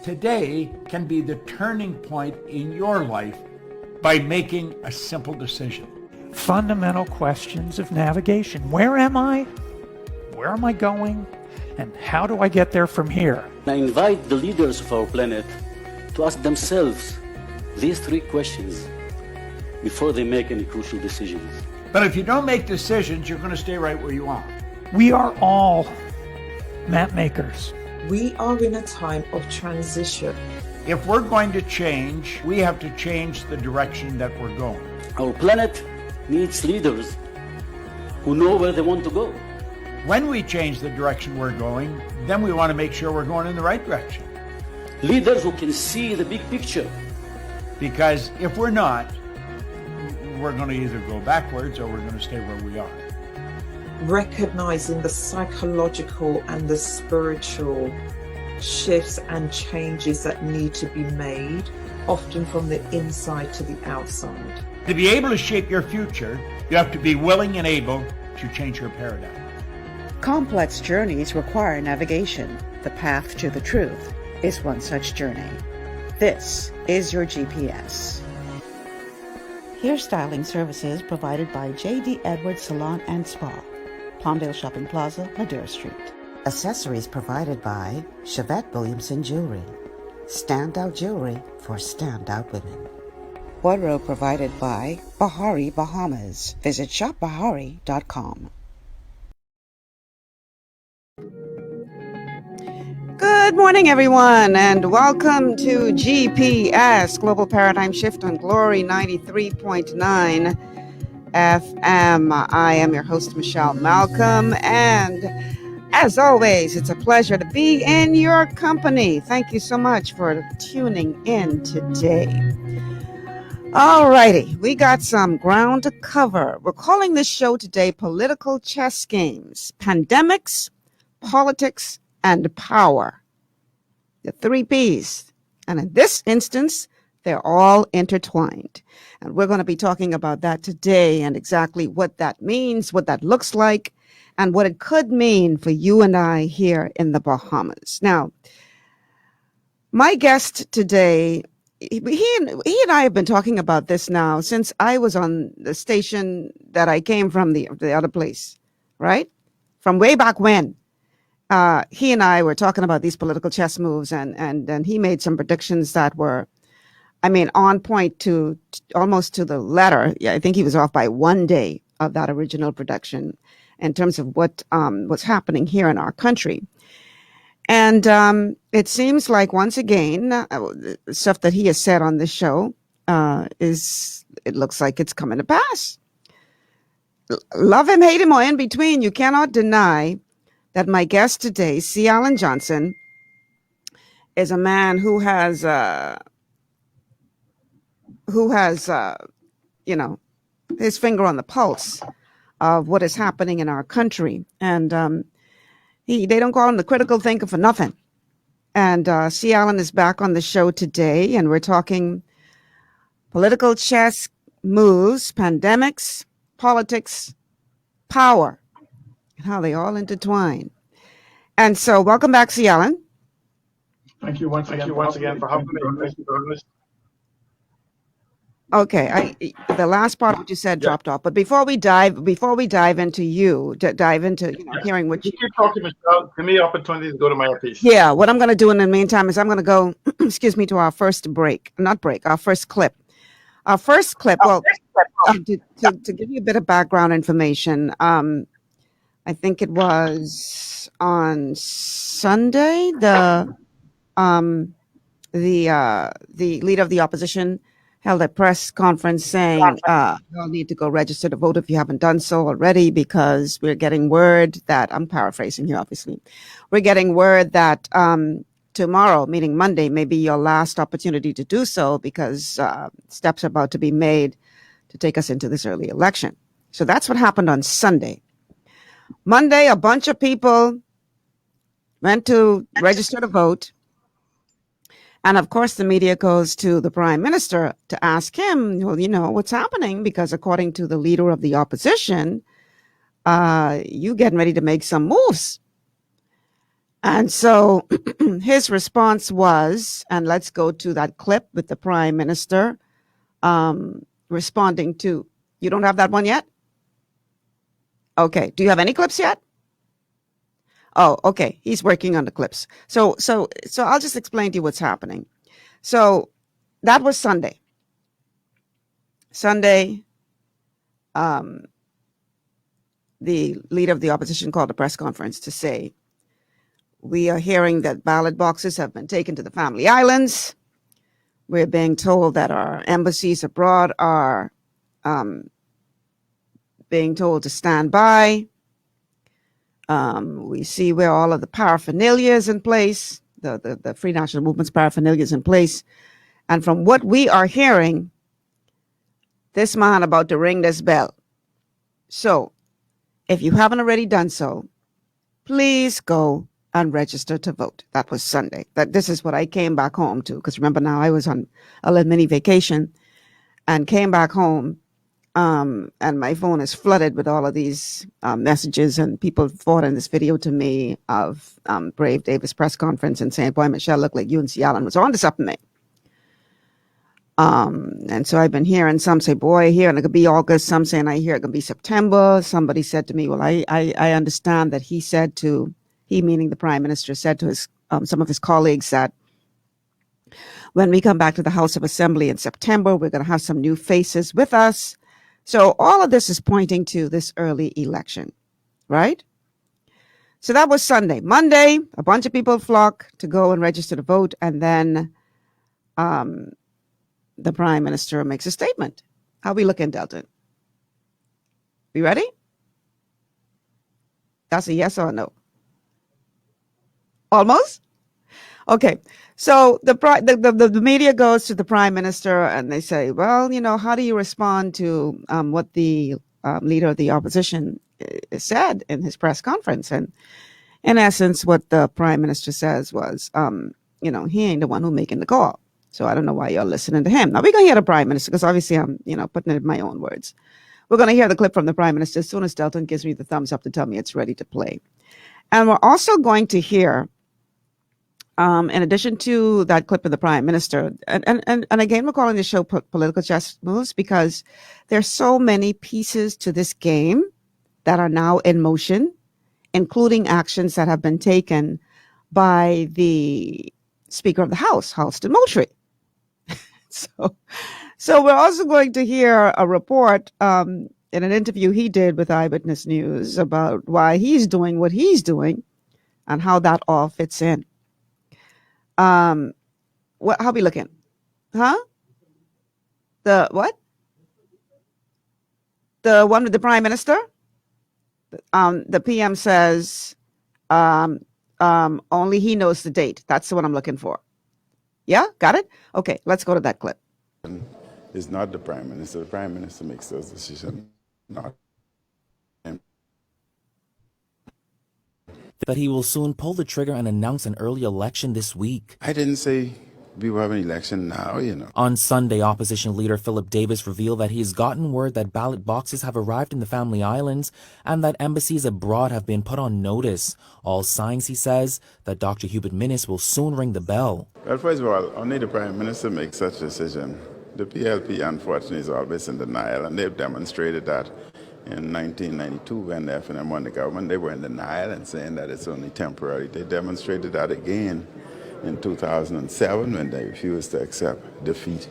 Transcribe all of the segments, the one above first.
Today can be the turning point in your life by making a simple decision. Fundamental questions of navigation. Where am I? Where am I going? And how do I get there from here? I invite the leaders of our planet to ask themselves these three questions before they make any crucial decisions. But if you don't make decisions, you're going to stay right where you are. We are all map makers. We are in a time of transition. If we're going to change, we have to change the direction that we're going. Our planet needs leaders who know where they want to go. When we change the direction we're going, then we want to make sure we're going in the right direction. Leaders who can see the big picture. Because if we're not, we're going to either go backwards or we're going to stay where we are. Recognizing the psychological and the spiritual shifts and changes that need to be made, often from the inside to the outside. To be able to shape your future, you have to be willing and able to change your paradigm. Complex journeys require navigation. The path to the truth is one such journey. This is your GPS. Hairstyling services provided by J.D. Edwards Salon and Spa, Palmdale Shopping Plaza, Madera Street. Accessories provided by Chevette Williamson Jewelry. Standout jewelry for standout women. Wardrobe provided by Bahari Bahamas. Visit shopbahari.com. Good morning, everyone, and welcome to GPS Global Paradigm Shift on Glory 93.9 FM. I am your host, Michelle Malcolm, and as always, it's a pleasure to be in your company. Thank you so much for tuning in today. All righty, we got some ground to cover. We're calling this show today Political Chess Games, Pandemics, Politics, and Power. The three Ps. And in this instance, they're all intertwined. And we're going to be talking about that today and exactly what that means, what that looks like, and what it could mean for you and I here in the Bahamas. Now, my guest today, he and I have been talking about this now since I was on the station that I came from, the other place, right? From way back when. He and I were talking about these political chess moves, and he made some predictions that were, I mean, on point to almost to the letter. Yeah, I think he was off by 1 day of that original prediction in terms of what was happening here in our country. And it seems like, once again, the stuff that he has said on this show it looks like it's coming to pass. Love him, hate him, or in between, you cannot deny that my guest today, C. Alan Johnson, is a man who has his finger on the pulse of what is happening in our country. And they don't call him the critical thinker for nothing. And C. Alan is back on the show today, and we're talking political chess moves, pandemics, politics, power, and how they all intertwine. And so, welcome back, C. Alan. Thank you once again for having me. Okay, the last part of what you said dropped off, but before we dive into hearing what you keep talking, Michelle. Give me opportunity to go to my piece. Yeah, what I'm going to do in the meantime is I'm going to go, to our first our first clip. Our first clip. To give you a bit of background information, I think it was on Sunday. The leader of the opposition held a press conference saying you'll need to go register to vote if you haven't done so already, because we're getting word that, I'm paraphrasing here, obviously, we're getting word that tomorrow, meaning Monday, may be your last opportunity to do so, because steps are about to be made to take us into this early election. So that's what happened on Sunday. Monday, a bunch of people went to register to vote. And of course, the media goes to the prime minister to ask him, well, what's happening? Because according to the leader of the opposition, you getting ready to make some moves. And so his response was, and let's go to that clip with the prime minister responding to, you don't have that one yet? Okay. Do you have any clips yet? Oh, okay. He's working on the clips. So I'll just explain to you what's happening. So that was Sunday. Sunday, the leader of the opposition called a press conference to say, we are hearing that ballot boxes have been taken to the Family Islands. We're being told that our embassies abroad are being told to stand by. We see where all of the paraphernalia is in place, the Free National Movement's paraphernalia is in place. And from what we are hearing, this man about to ring this bell. So if you haven't already done so, please go and register to vote. That was Sunday. This is what I came back home to, because remember now I was on a little mini vacation and came back home, and my phone is flooded with all of these messages, and people forwarding this video to me of Brave Davis press conference and saying, boy, Michelle looked like UNC Allen was on to something. And so I've been hearing some say, boy, here, and it could be August. Some saying I hear it could be September. Somebody said to me, well, I understand that he said to, he meaning the prime minister, said to his some of his colleagues that when we come back to the House of Assembly in September, we're going to have some new faces with us. So all of this is pointing to this early election, right? So that was Sunday. Monday, a bunch of people flock to go and register to vote, and then the prime minister makes a statement. How we looking, Delton? We ready? That's a yes or a no. Almost? Okay. So the media goes to the prime minister and they say, well, you know, how do you respond to what the leader of the opposition said in his press conference? And in essence, what the prime minister says was, you know, he ain't the one who making the call. So I don't know why you're listening to him. Now we're going to hear the prime minister, because obviously I'm, you know, putting it in my own words. We're going to hear the clip from the prime minister as soon as Delton gives me the thumbs up to tell me it's ready to play. And we're also going to hear, in addition to that clip of the prime minister, and again, we're calling the show Political Chess Moves because there's so many pieces to this game that are now in motion, including actions that have been taken by the Speaker of the House, Halston Moultrie. So we're also going to hear a report in an interview he did with Eyewitness News about why he's doing what he's doing and how that all fits in. How we looking? Huh? The what? The one with the prime minister? The PM says only he knows the date. That's the one I'm looking for. Yeah, got it? Okay, let's go to that clip. It's not the prime minister. The prime minister makes those decisions, not him. That he will soon pull the trigger and announce an early election this week. I didn't say we will have an election now, you know. On Sunday, opposition leader Philip Davis revealed that he's gotten word that ballot boxes have arrived in the Family Islands and that embassies abroad have been put on notice. All signs, he says, that Dr. Hubert Minnis will soon ring the bell. Well, first of all, only the prime minister makes such a decision. The PLP, unfortunately, is always in denial, and they've demonstrated that. In 1992, when the FNM won the government, they were in denial and saying that it's only temporary. They demonstrated that again in 2007 when they refused to accept defeat.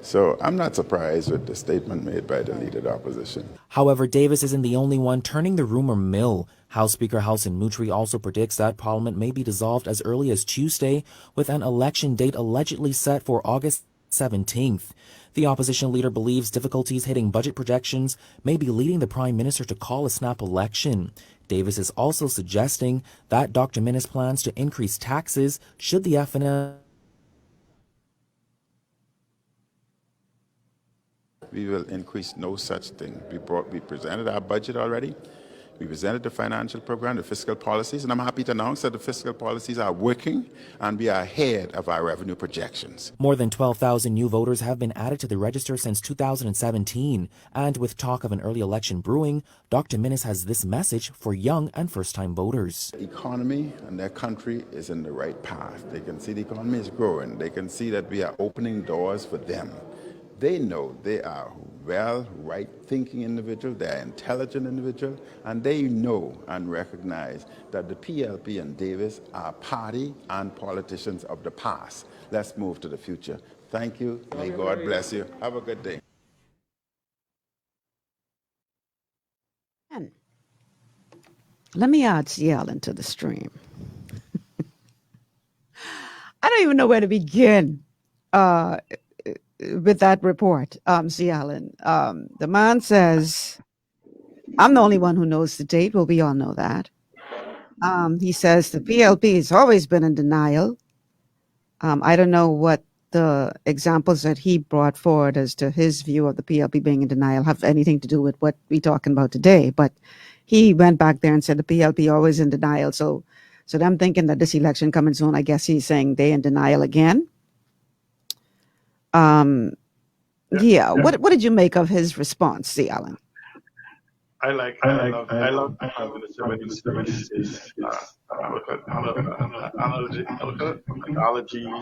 So I'm not surprised with the statement made by the leader of the opposition. However, Davis isn't the only one turning the rumor mill. House Speaker Halston Moultrie also predicts that Parliament may be dissolved as early as Tuesday, with an election date allegedly set for August 17th. The opposition leader believes difficulties hitting budget projections may be leading the prime minister to call a snap election. Davis is also suggesting that Dr. Minnis plans to increase taxes should the FNM. We will increase no such thing. We presented our budget already. We presented the financial program, the fiscal policies, and I'm happy to announce that the fiscal policies are working and we are ahead of our revenue projections. More than 12,000 new voters have been added to the register since 2017. And with talk of an early election brewing, Dr. Minnis has this message for young and first-time voters. The economy and their country is in the right path. They can see the economy is growing. They can see that we are opening doors for them. They know they are well, right-thinking individual, they're intelligent individual, and they know and recognize that the PLP and Davis are party and politicians of the past. Let's move to the future. Thank you. May God bless you. Have a good day. And let me add CL into the stream. I don't even know where to begin with that report, C. Allen. The man says, I'm the only one who knows the date. Well, we all know that. He says the PLP has always been in denial. I don't know what the examples that he brought forward as to his view of the PLP being in denial have anything to do with what we're talking about today. But he went back there and said the PLP always in denial. So I'm thinking that this election coming soon, I guess he's saying they in denial again. What did you make of his response, C. Allen? I love when he speaks his analogies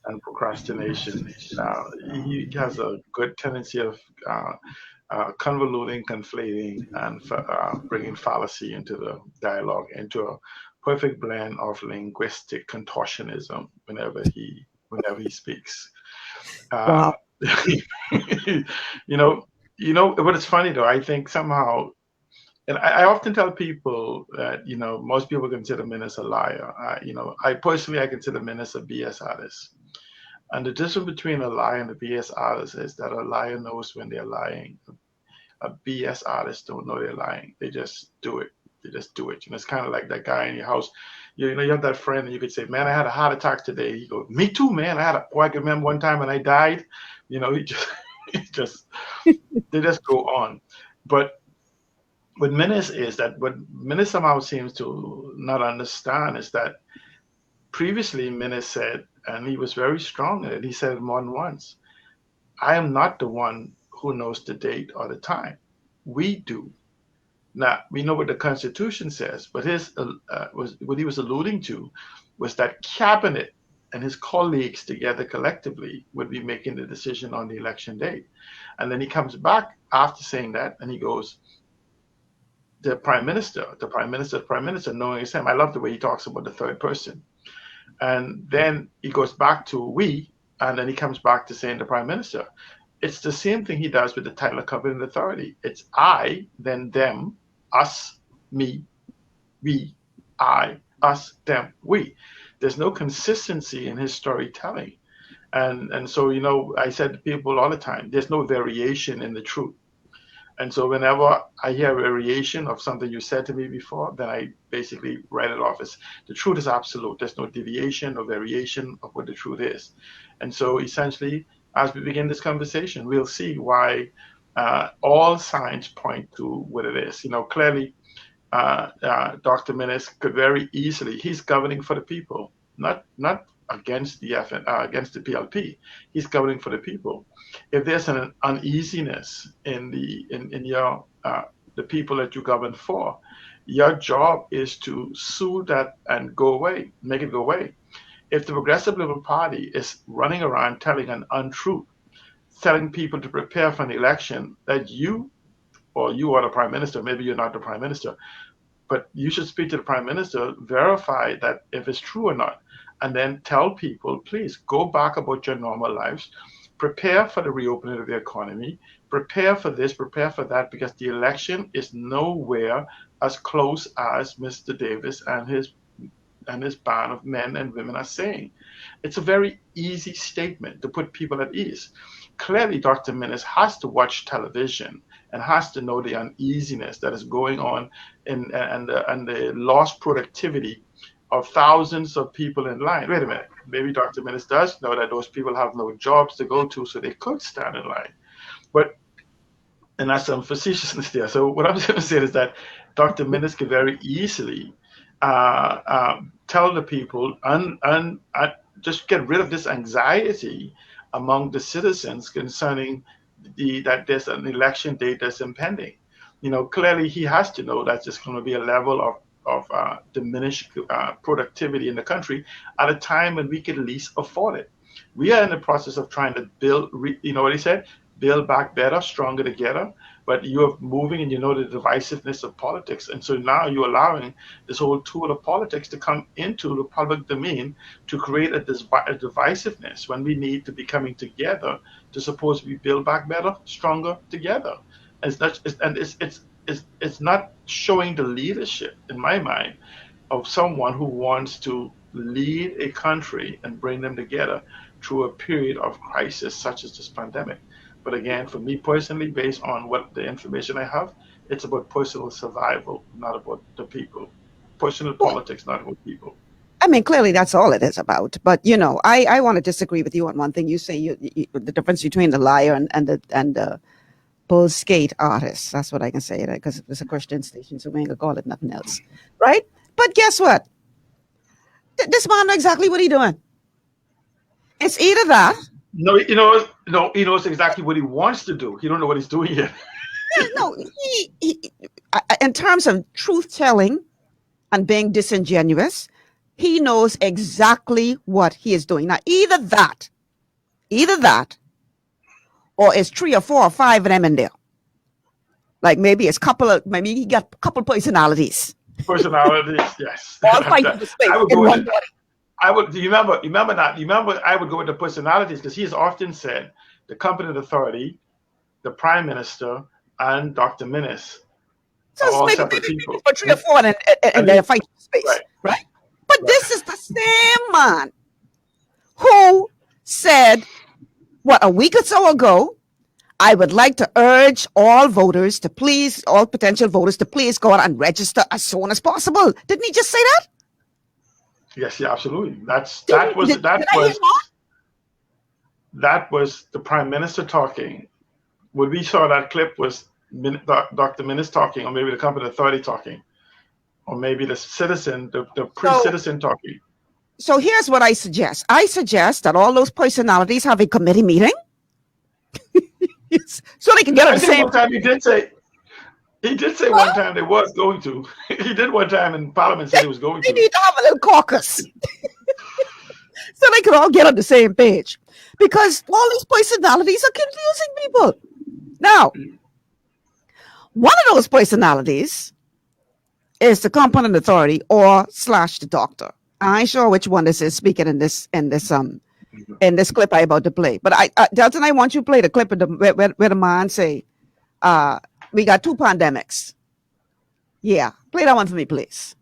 and procrastination. He has a good tendency of convoluting, conflating, and bringing fallacy into the dialogue, into a perfect blend of linguistic contortionism whenever he speaks. Wow. You know, but it's funny though. I think somehow, and I often tell people that, most people consider Minnis a liar. I personally consider Minnis a BS artist. And the difference between a liar and a BS artist is that a liar knows when they're lying. A BS artist don't know they're lying. They just do it. It's kind of like that guy in your house. You have that friend and you could say, man, I had a heart attack today. He goes, me too, man. I can remember one time when I died. They just go on. But what Minnis is that what Minnis somehow seems to not understand is that previously Minnis said, and he was very strong in it, he said it more than once, I am not the one who knows the date or the time. We do. Now, we know what the Constitution says, but what he was alluding to was that cabinet and his colleagues together collectively would be making the decision on the election date. And then he comes back after saying that, and he goes, the prime minister knowing it's him. I love the way he talks about the third person. And then he goes back to we, and then he comes back to saying the prime minister. It's the same thing he does with the title of competent authority. It's I, then them, us, me, we, I, us, them, we. There's no consistency in his storytelling. And so, I said to people all the time, there's no variation in the truth. And so whenever I hear a variation of something you said to me before, then I basically write it off as the truth is absolute. There's no deviation, no variation of what the truth is. And so essentially, as we begin this conversation, we'll see why all signs point to what it is. Clearly, Dr. Minnis could very easily, he's governing for the people, not against the against the PLP. He's governing for the people. If there's an uneasiness in your the people that you govern for, your job is to soothe that and go away, make it go away. If the Progressive Liberal Party is running around telling an untruth, telling people to prepare for an election that you are the prime minister, maybe you're not the prime minister, but you should speak to the prime minister, verify that if it's true or not, and then tell people, please go back about your normal lives, prepare for the reopening of the economy, prepare for this, prepare for that, because the election is nowhere as close as Mr. Davis and his band of men and women are saying. It's a very easy statement to put people at ease. Clearly, Dr. Minnis has to watch television and has to know the uneasiness that is going on and the lost productivity of thousands of people in line. Wait a minute, maybe Dr. Minnis does know that those people have no jobs to go to, so they could stand in line. And that's some facetiousness there. So what I'm going to say is that Dr. Minnis could very easily tell the people and just get rid of this anxiety among the citizens concerning that there's an election date that's impending. Clearly he has to know that there's going to be a level of diminished productivity in the country at a time when we can least afford it. We are in the process of trying to build, what he said, build back better, stronger together. But you're moving and the divisiveness of politics. And so now you're allowing this whole tool of politics to come into the public domain to create a divisiveness when we need to be coming together to supposedly build back better, stronger together. It's not showing the leadership, in my mind, of someone who wants to lead a country and bring them together through a period of crisis such as this pandemic. But again, for me personally, based on what the information I have, it's about personal survival, not about the people. Personal politics, not about people. I mean, clearly that's all it is about. But I want to disagree with you on one thing. You say the difference between the liar and the bull skate artist. That's what I can say, because it's a Christian station, so we ain't gonna call it nothing else, right? But guess what? This man knows exactly what he's doing. It's either that. No, he knows exactly what he wants to do. He don't know what he's doing yet. No, he, in terms of truth telling and being disingenuous, he knows exactly what he is doing. Now, either that, or it's 3 or 4 or 5 of them in there. Like maybe maybe he got a couple personalities. Personalities, yes. All fighting for space in one body. I would. You remember that? You remember? I would go with the personalities because he has often said the competent authority, the prime minister, and Dr. Minnis are all separate people. For 3 or 4, and they're fighting for space, right? But this is the same man who said, a week or so ago, I would like to urge all potential voters to please go out and register as soon as possible. Didn't he just say that? Yes, yeah, absolutely. That was the prime minister talking. When we saw that clip was Dr. Minnis talking, or maybe the competent authority talking, or maybe the citizen, the pre-citizen talking. So here's what I suggest. I suggest that all those personalities have a committee meeting, so they can get on the same. One time he did say one time they was going to. He did one time in Parliament say he was going to. They need to have a little caucus so they can all get on the same page, because all these personalities are confusing people. Now, one of those personalities is the competent authority or / the doctor. I ain't sure which one this is speaking in this clip I about to play. But Delton, I want you to play the clip of where the man say, we got 2 pandemics. Yeah, play that one for me, please.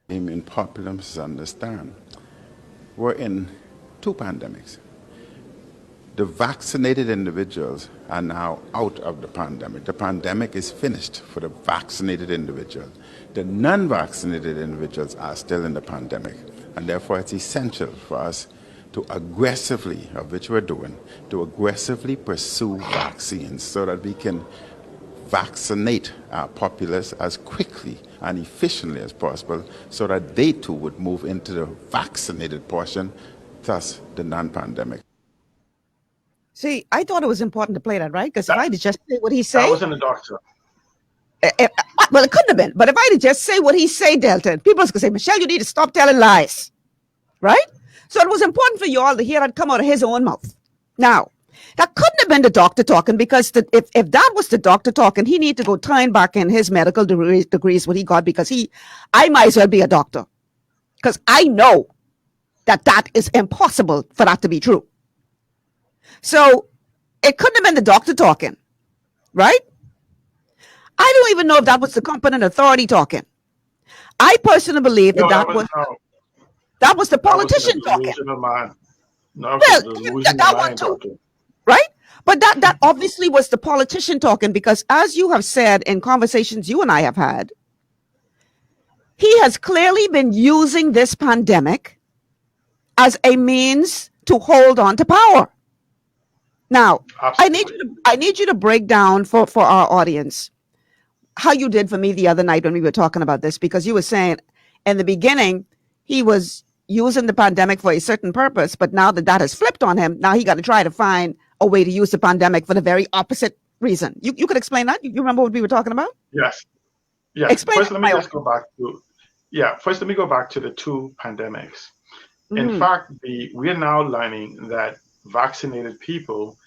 In popular misunderstand, we're in 2 pandemics. The vaccinated individuals are now out of the pandemic. The pandemic is finished for the vaccinated individual. The non-vaccinated individuals are still in the pandemic. And therefore, it's essential for us to aggressively, of which we're doing, to aggressively pursue vaccines so that we can vaccinate our populace as quickly and efficiently as possible so that they too would move into the vaccinated portion, thus the non-pandemic. See, I thought it was important to play that, right? Because if I had just say what he said. That wasn't a doctor. Well, it couldn't have been. But if I had just say what he said, Delton, people was going to say, Michelle, you need to stop telling lies. Right? So it was important for you all to hear that come out of his own mouth. Now, that couldn't have been the doctor talking, because if that was the doctor talking, he need to go turn back in his medical degrees what he got, because I might as well be a doctor. Because I know that is impossible for that to be true. So it couldn't have been the doctor talking, right? I don't even know if that was the competent authority talking. I personally believe that was the politician talking. No, that one too, right? But that obviously was the politician talking, because as you have said in conversations you and I have had, he has clearly been using this pandemic as a means to hold on to power. Now, I need you to break down for our audience how you did for me the other night when we were talking about this, because you were saying in the beginning he was using the pandemic for a certain purpose, but now that has flipped on him, now he got to try to find a way to use the pandemic for the very opposite reason. You could explain that? You remember what we were talking about? Yes. Yes. Explain First, it, let me Mayo. just go back to First, let me go back to the two pandemics. In Mhm. fact, we are now learning that vaccinated people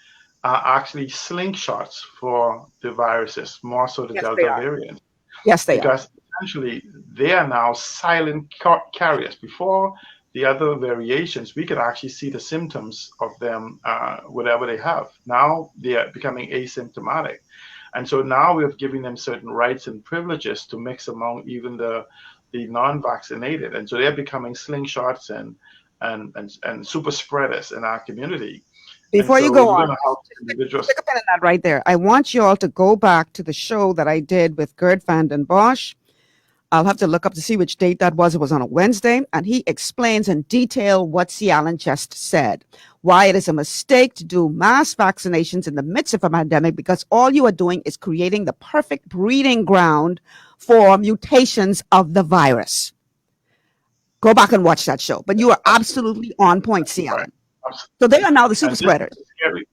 are actually slingshots for the viruses, more so the Yes, they Delta are. variant, Yes, they are. because essentially they are now silent carriers. Before the other variations, we could actually see the symptoms of them, whatever they have. Now they are becoming asymptomatic. And so now we're giving them certain rights and privileges to mix among even the non-vaccinated. And so they're becoming slingshots and super spreaders in our community. And Before you so go you're on, going to help individuals. stick a pin in that right there. I want you all to go back to the show that I did with Gerd van den Bosch. I'll have to look up to see which date that was. It was on a Wednesday, and he explains in detail what C. Allen just said, why it is a mistake to do mass vaccinations in the midst of a pandemic, because all you are doing is creating the perfect breeding ground for mutations of the virus. Go back and watch that show. But you are absolutely on point, C. Allen. So they are now the super And this spreaders. is scary.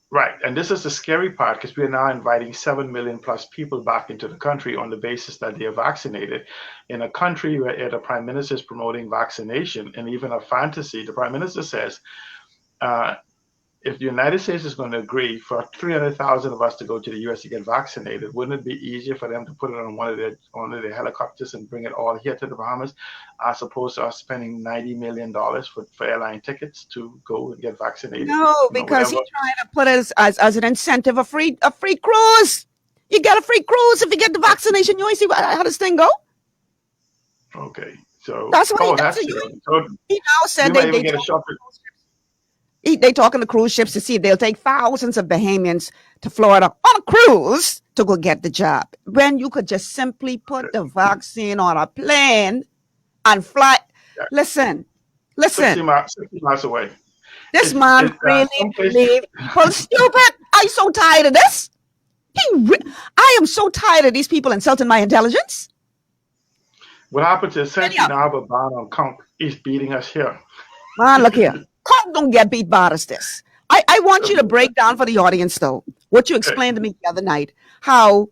Right. And this is the scary part, because we are now inviting 7 million plus people back into the country on the basis that they are vaccinated. In a country where the prime minister is promoting vaccination, and even a fantasy, the prime minister says, if the United States is going to agree for 300,000 of us to go to the U.S. to get vaccinated, wouldn't it be easier for them to put it on one of their helicopters and bring it all here to the Bahamas, as opposed to us spending $90 million for airline tickets to go and get vaccinated? No, because he's trying to put it as an incentive, a free cruise. You get a free cruise if you get the vaccination. You always see how this thing go. Okay, so That's what he does. that's so He now said we might they even get a shot. they talking to cruise ships to see if they'll take thousands of Bahamians to Florida on a cruise to go get the job, when you could just simply put the vaccine on a plane and fly. Yeah. Listen. 60 miles away. This man really believe people stupid. I'm so tired of this. I am so tired of these people insulting my intelligence. What happens is essentially now the ban on Conk is beating us here. Man, look here. Conk don't get beat by us this. I want you to break down for the audience, though, what you explained to me the other night, how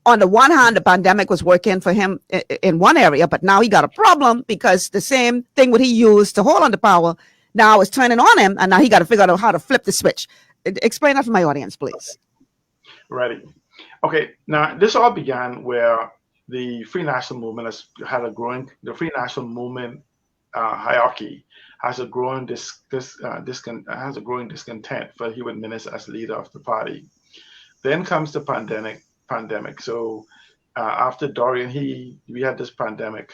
on the one hand, the pandemic was working for him in one area, but now he got a problem because the same thing what he used to hold on to power now is turning on him, and now he got to figure out how to flip the switch. Explain that for my audience, please. Ready. Okay, now this all began where the Free National Movement has had the Free National Movement hierarchy has a growing discontent for Hubert Minnis as leader of the party. Then comes the pandemic. So after Dorian, we had this pandemic.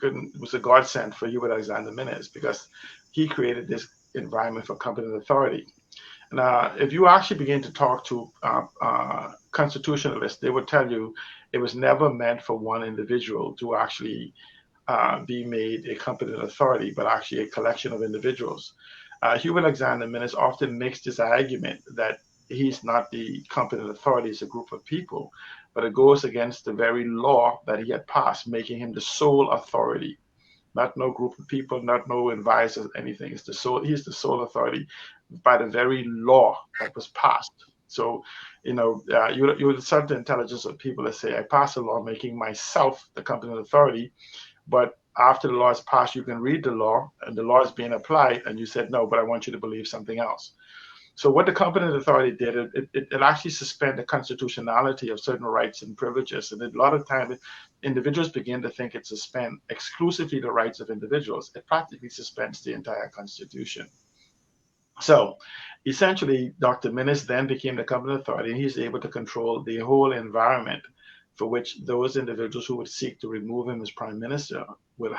It was a godsend for Hubert Alexander Minnis, because he created this environment for competent authority. Now, if you actually begin to talk to constitutionalists, they would tell you it was never meant for one individual to actually be made a competent authority, but actually a collection of individuals. Hubert Alexander Minnis often makes this argument that he's not the competent authority, it's a group of people, but it goes against the very law that he had passed, making him the sole authority. Not no group of people, not no advisors, anything. He's the sole authority by the very law that was passed. So, you would insult the intelligence of people that say, I passed a law making myself the competent authority, but after the law is passed, you can read the law and the law is being applied, and you said, no, but I want you to believe something else. So what the competent authority did, it actually suspended the constitutionality of certain rights and privileges. And a lot of times, individuals begin to think it suspends exclusively the rights of individuals. It practically suspends the entire Constitution. So essentially, Dr. Minnis then became the competent authority, and he's able to control the whole environment for which those individuals who would seek to remove him as prime minister will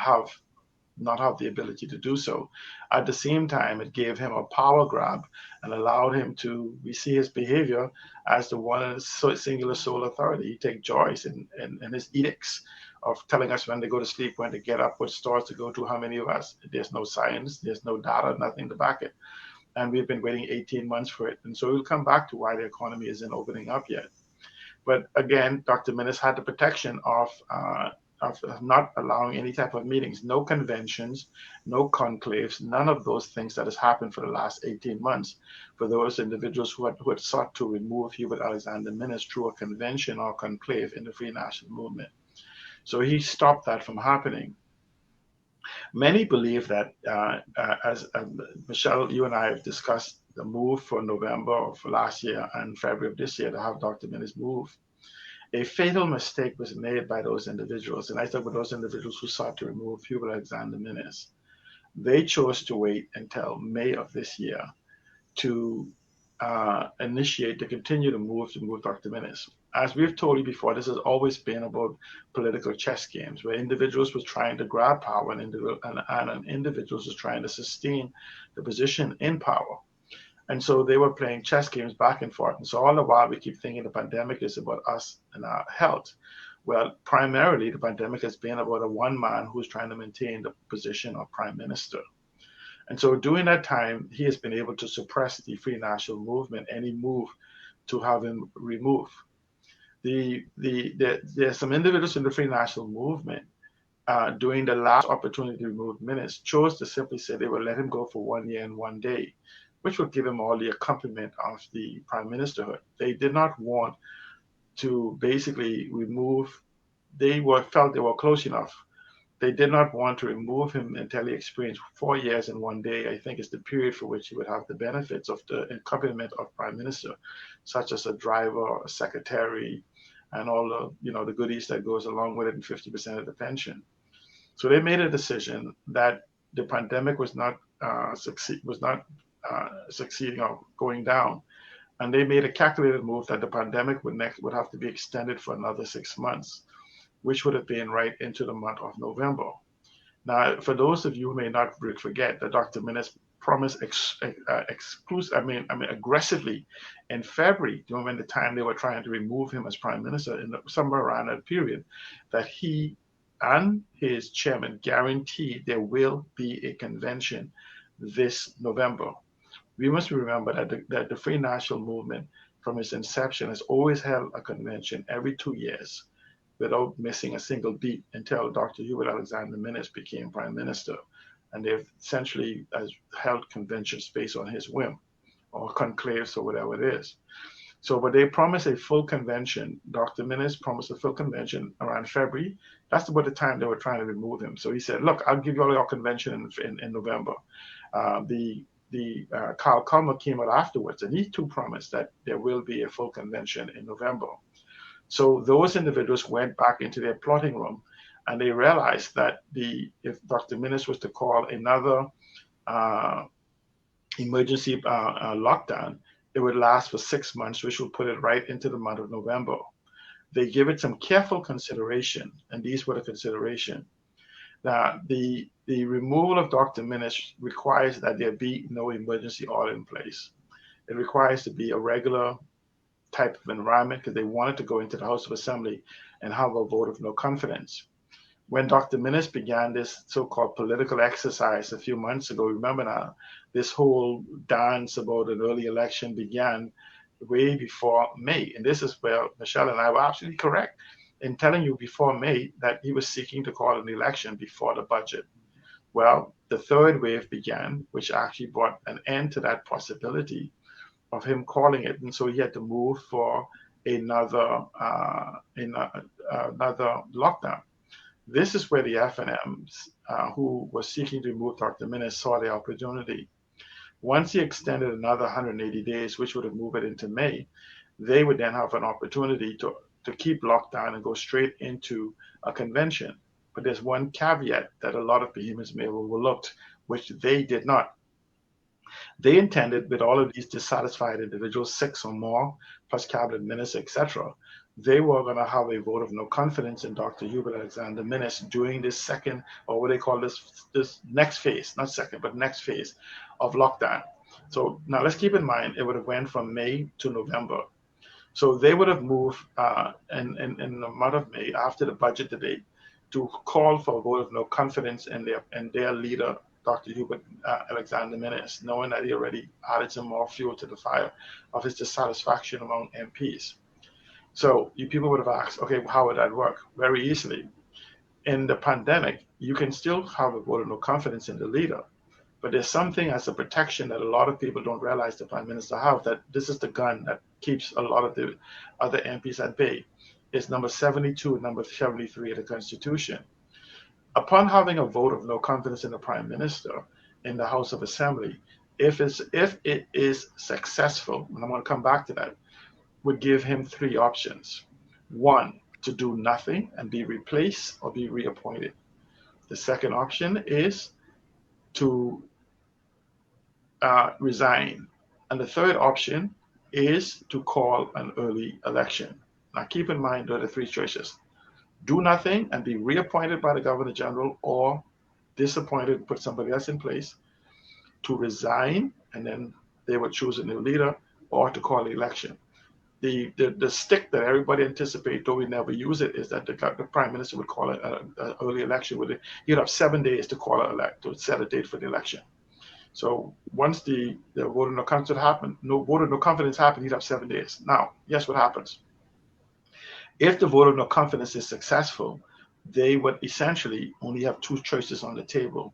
not have the ability to do so. At the same time, it gave him a power grab and allowed him to, we see his behavior as the one singular sole authority. He takes joy in his edicts of telling us when to go to sleep, when to get up, what stores to go to, how many of us. There's no science, there's no data, nothing to back it. And we've been waiting 18 months for it. And so we'll come back to why the economy isn't opening up yet. But again, Dr. Minnis had the protection of not allowing any type of meetings, no conventions, no conclaves, none of those things that has happened for the last 18 months for those individuals who had sought to remove Hubert Alexander Minnis through a convention or conclave in the Free National Movement. So he stopped that from happening. Many believe that, as Michelle, you and I have discussed the move for November of last year and February of this year to have Dr. Minnis move, a fatal mistake was made by those individuals. And I talk about those individuals who sought to remove Hubert Alexander Minnis. They chose to wait until May of this year to continue to move Dr. Minnis. As we've told you before, this has always been about political chess games where individuals was trying to grab power and individuals was trying to sustain the position in power. And so they were playing chess games back and forth. And so all the while we keep thinking the pandemic is about us and our health. Well, primarily the pandemic has been about a one man who's trying to maintain the position of prime minister. And so during that time, he has been able to suppress the Free National Movement, any move to have him removed. There's some individuals in the Free National Movement during the last opportunity to remove Minnis chose to simply say they would let him go for 1 year and 1 day, which would give him all the accompaniment of the prime ministerhood. They did not want to basically remove, felt they were close enough. They did not want to remove him until he experienced 4 years and 1 day, I think is the period for which he would have the benefits of the accompaniment of prime minister, such as a driver, a secretary, and all the goodies that goes along with it, and 50% of the pension. So they made a decision that the pandemic was not succeeding or going down. And they made a calculated move that the pandemic would have to be extended for another 6 months, which would have been right into the month of November. Now, for those of you who may not forget that Dr. Minnis promised aggressively in February, during the time they were trying to remove him as prime minister, somewhere around that period, that he and his chairman guaranteed there will be a convention this November. We must remember that the Free National Movement, from its inception, has always held a convention every 2 years without missing a single beat until Dr. Hubert Alexander Minnis became prime minister. And they've essentially held conventions based on his whim, or conclaves, or whatever it is. So, but they promised a full convention. Dr. Minnis promised a full convention around February. That's about the time they were trying to remove him. So he said, look, I'll give you all your convention in November. Carl Culmer came out afterwards, and he too promised that there will be a full convention in November. So those individuals went back into their plotting room, and they realized that if Dr. Minnis was to call another emergency lockdown, it would last for 6 months, which would put it right into the month of November. They give it some careful consideration, and these were the consideration. Now, the removal of Dr. Minnis requires that there be no emergency order in place. It requires to be a regular type of environment, because they wanted to go into the House of Assembly and have a vote of no confidence. When Dr. Minnis began this so-called political exercise a few months ago, remember now, this whole dance about an early election began way before May. And this is where Michelle and I were absolutely correct in telling you before May that he was seeking to call an election before the budget. Well, the third wave began, which actually brought an end to that possibility of him calling it. And so he had to move for another lockdown. This is where the FNMs who were seeking to remove Dr. Minnis saw the opportunity. Once he extended another 180 days, which would have moved it into May, they would then have an opportunity to keep lockdown and go straight into a convention. But there's one caveat that a lot of behemoths may have overlooked, which they did not. They intended, with all of these dissatisfied individuals, 6 or more, plus cabinet ministers, etc., they were going to have a vote of no confidence in Dr. Hubert Alexander Minnis during this second, or what they call this next phase, not second, but next phase of lockdown. So now let's keep in mind, it would have went from May to November. So they would have moved in the month of May, after the budget debate, to call for a vote of no confidence in their leader, Dr. Hubert Alexander Minnis, knowing that he already added some more fuel to the fire of his dissatisfaction among MPs. So you people would have asked, okay, how would that work? Very easily. In the pandemic, you can still have a vote of no confidence in the leader, but there's something as a protection that a lot of people don't realize the prime minister have, that this is the gun that keeps a lot of the other MPs at bay. It's number 72 and number 73 of the Constitution. Upon having a vote of no confidence in the prime minister in the House of Assembly, if it is successful, and I'm going to come back to that, would give him three options. One, to do nothing and be replaced or be reappointed. The second option is to resign. And the third option is to call an early election. Now keep in mind, there are the three choices. Do nothing and be reappointed by the Governor General, or disappointed, put somebody else in place, to resign, and then they would choose a new leader, or to call the election. The stick that everybody anticipates, though we never use it, is that the prime minister would call an early election. He'd have 7 days to to set a date for the election. So once the vote of no confidence happened, he'd have 7 days. Now, guess what happens? If the vote of no confidence is successful, they would essentially only have two choices on the table,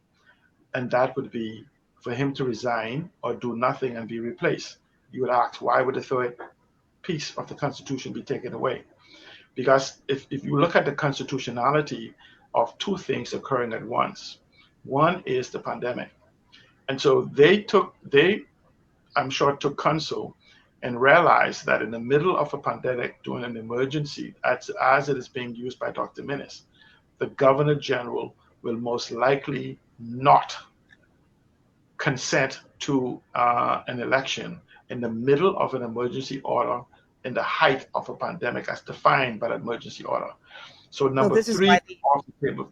and that would be for him to resign or do nothing and be replaced. You would ask, why would the third piece of the Constitution be taken away? Because if you look at the constitutionality of two things occurring at once, one is the pandemic. And so I'm sure, took counsel and realized that in the middle of a pandemic, during an emergency, as it is being used by Dr. Minnis, the Governor General will most likely not consent to an election in the middle of an emergency order in the height of a pandemic as defined by the emergency order. So number three off the table.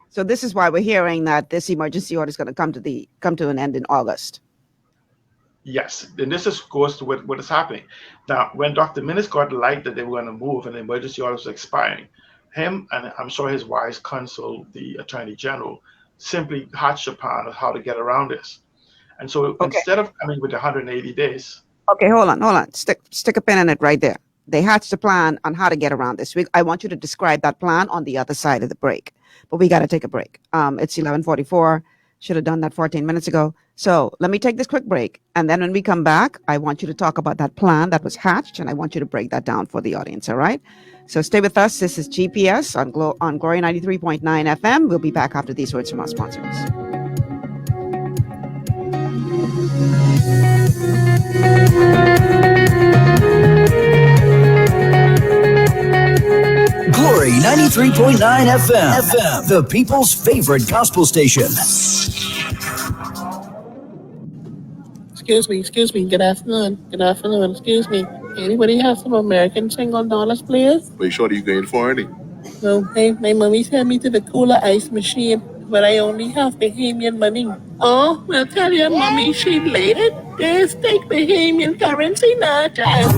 So this is why we're hearing that this emergency order is going to come to an end in August. Yes, and this goes to what is happening. Now, when Dr. Minnis got the light that they were going to move and the emergency order was expiring, him and I'm sure his wise counsel, the Attorney General, simply hatched upon how to get around this. And so instead of coming with 180 days. Okay, hold on. Stick a pin in it right there. They hatched a plan on how to get around this. I want you to describe that plan on the other side of the break. But we got to take a break. It's 11:44. Should have done that 14 minutes ago. So let me take this quick break. And then when we come back, I want you to talk about that plan that was hatched, and I want you to break that down for the audience, all right? So stay with us. This is GPS on Glory 93.9 FM. We'll be back after these words from our sponsors. Glory 93.9 FM, the people's favorite gospel station. Excuse me. Good afternoon. Excuse me. Anybody have some American single dollars, please? Wait, shorty, you going foreign? No, hey, my mommy sent me to the cooler ice machine, but I only have Bahamian money. Oh, well, tell your mommy she late it. There's take Bahamian currency now, child.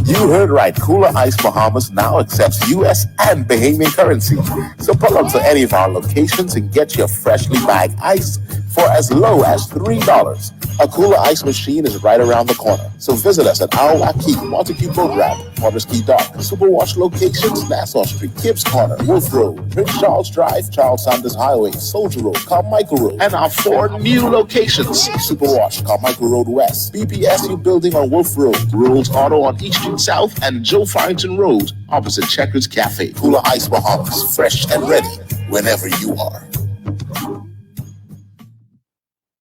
You heard right. Cooler Ice Bahamas now accepts U.S. and Bahamian currency. So pull up to any of our locations and get your freshly bagged ice for as low as $3. A Cooler Ice machine is right around the corner. So visit us at Arawaki, Montague Boat Ramp, Porter's Key Dock, Superwash locations, Nassau Street, Gibbs Corner, Wolf Road, Prince Charles Drive, Charles Sanders Highway, Soldier Road, Carmichael Road, and our 4 new locations: Superwash, Carmichael Road West, BPSU Building on Wolf Road, Rolls Auto on East Street South, and Joe Farrington Road, opposite Checkers Cafe. Cooler Ice Bahamas, fresh and ready whenever you are.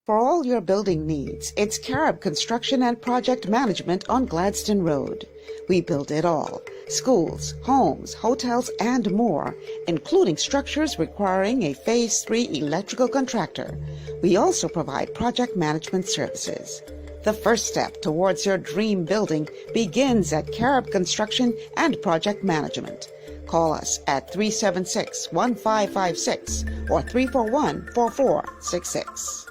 For all your building needs, it's Carib Construction and Project Management on Gladstone Road. We build it all: schools, homes, hotels, and more, including structures requiring a Phase 3 electrical contractor. We also provide project management services. The first step towards your dream building begins at Carib Construction and Project Management. Call us at 376-1556 or 341-4466.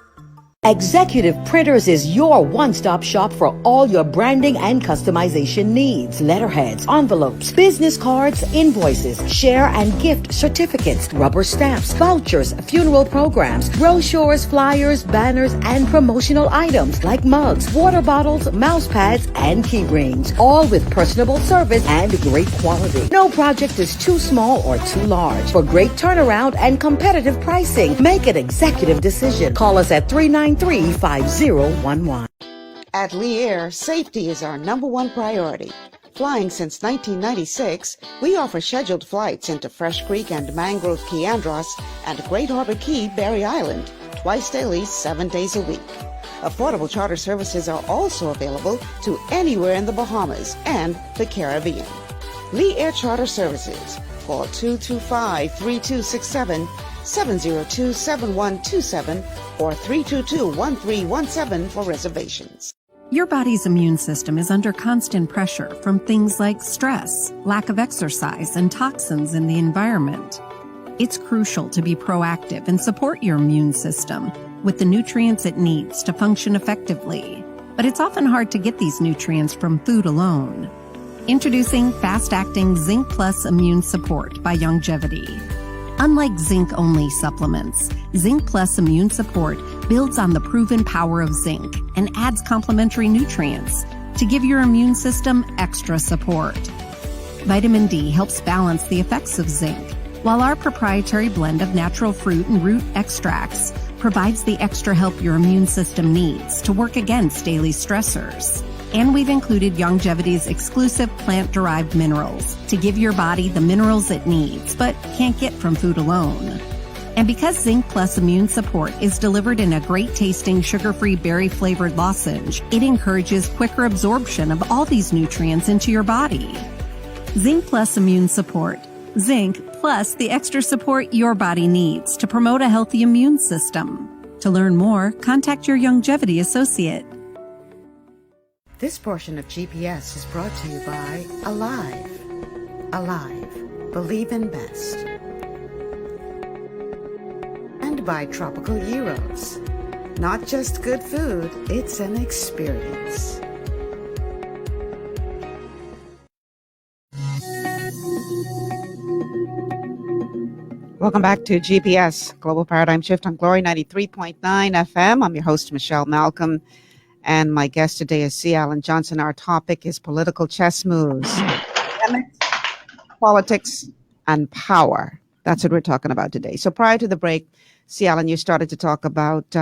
Executive Printers is your one-stop shop for all your branding and customization needs. Letterheads, envelopes, business cards, invoices, share and gift certificates, rubber stamps, vouchers, funeral programs, brochures, flyers, banners, and promotional items like mugs, water bottles, mouse pads, and key rings, all with personable service and great quality. No project is too small or too large. For great turnaround and competitive pricing, make an executive decision. Call us at 393-5011. At Lee Air, safety is our #1 priority. Flying since 1996, we offer scheduled flights into Fresh Creek and Mangrove Key Andros and Great Harbor Key, Berry Island, twice daily, 7 days a week. Affordable charter services are also available to anywhere in the Bahamas and the Caribbean. Lee Air Charter Services. Call 225-3267, 702-7127, or 322-1317 for reservations. Your body's immune system is under constant pressure from things like stress, lack of exercise, and toxins in the environment. It's crucial to be proactive and support your immune system with the nutrients it needs to function effectively. But it's often hard to get these nutrients from food alone. Introducing fast-acting Zinc Plus Immune Support by Youngevity. Unlike zinc-only supplements, Zinc Plus Immune Support builds on the proven power of zinc and adds complementary nutrients to give your immune system extra support. Vitamin D helps balance the effects of zinc, while our proprietary blend of natural fruit and root extracts provides the extra help your immune system needs to work against daily stressors. And we've included Youngevity's exclusive plant-derived minerals to give your body the minerals it needs, but can't get from food alone. And because Zinc Plus Immune Support is delivered in a great-tasting, sugar-free, berry-flavored lozenge, it encourages quicker absorption of all these nutrients into your body. Zinc Plus Immune Support. Zinc plus the extra support your body needs to promote a healthy immune system. To learn more, contact your Youngevity associate. This portion of GPS is brought to you by Alive. Alive. Believe in best. And by Tropical Gyros. Not just good food, it's an experience. Welcome back to GPS, Global Paradigm Shift on Glory 93.9 FM. I'm your host, Michelle Malcolm. And my guest today is C. Alan Johnson. Our topic is political chess moves, politics, and power. That's what we're talking about today. So prior to the break, C. Alan, you started to talk about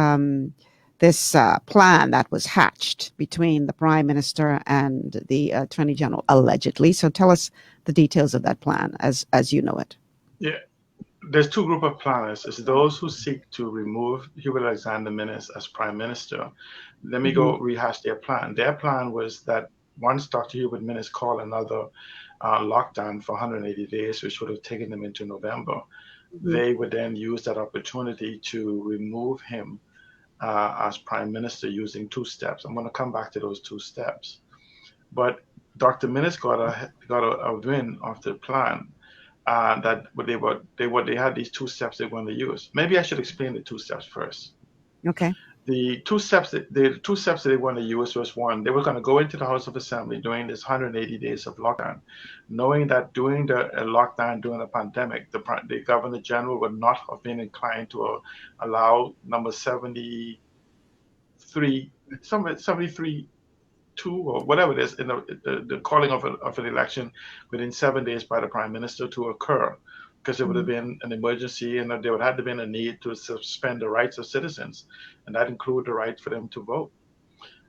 this plan that was hatched between the Prime Minister and the Attorney General, allegedly. So tell us the details of that plan as you know it. Yeah. There's two groups of planners. It's those who seek to remove Hubert Alexander Minnis as Prime Minister. Let me go rehash their plan. Their plan was that once Dr. Hubert Minnis called another lockdown for 180 days, which would have taken them into November, they would then use that opportunity to remove him as Prime Minister using two steps. I'm going to come back to those two steps. But Dr. Minnis got a win of the plan. That they had these two steps they wanted to use. Maybe I should explain the two steps first. Okay. The two steps that they wanted to use was, one, they were going to go into the House of Assembly during this 180 days of lockdown, knowing that during the lockdown during the pandemic, the Governor General would not have been inclined to allow number 73 2 or whatever it is in the calling of an election within 7 days by the Prime Minister to occur, because it would have been an emergency and there would have been a need to suspend the rights of citizens, and that include the right for them to vote,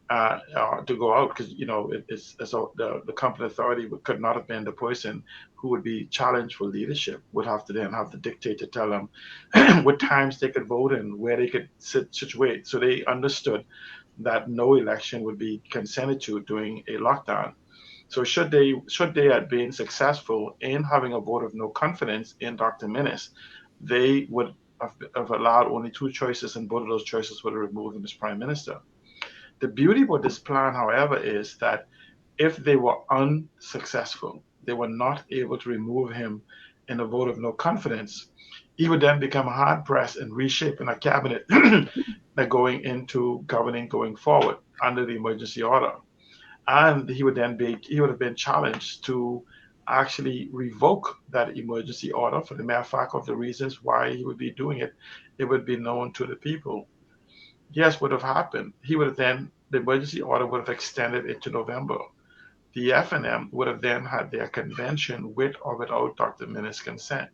to go out, because the competent authority could not have been the person who would be challenged for leadership, would have to then have the dictator tell them what times they could vote and where they could situate. So they understood that no election would be consented to during a lockdown. So should they have been successful in having a vote of no confidence in Dr. Minnis, they would have allowed only two choices, and both of those choices would have removed him as Prime Minister. The beauty about this plan, however, is that if they were unsuccessful, they were not able to remove him in a vote of no confidence, he would then become hard-pressed in reshaping a cabinet going into governing going forward under the emergency order. And he would have been challenged to actually revoke that emergency order for the mere fact of the reasons why he would be doing it. It would be known to the people. Yes, what would have happened? The emergency order would have extended into November. The FNM would have then had their convention with or without Dr. Minnis' consent.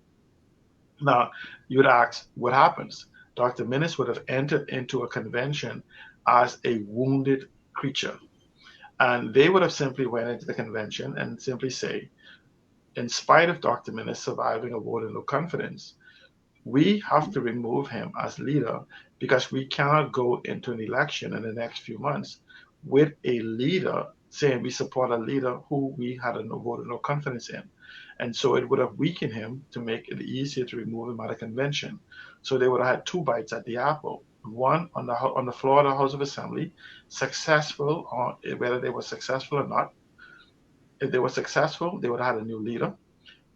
Now, you would ask, what happens? Dr. Minnis would have entered into a convention as a wounded creature. And they would have simply went into the convention and simply say, in spite of Dr. Minnis surviving a vote of no confidence, we have to remove him as leader because we cannot go into an election in the next few months with a leader saying we support a leader who we had a vote of no confidence in. And so it would have weakened him to make it easier to remove him at a convention. So they would have had two bites at the apple. One on the floor of the House of Assembly, successful, or whether they were successful or not. If they were successful, they would have had a new leader.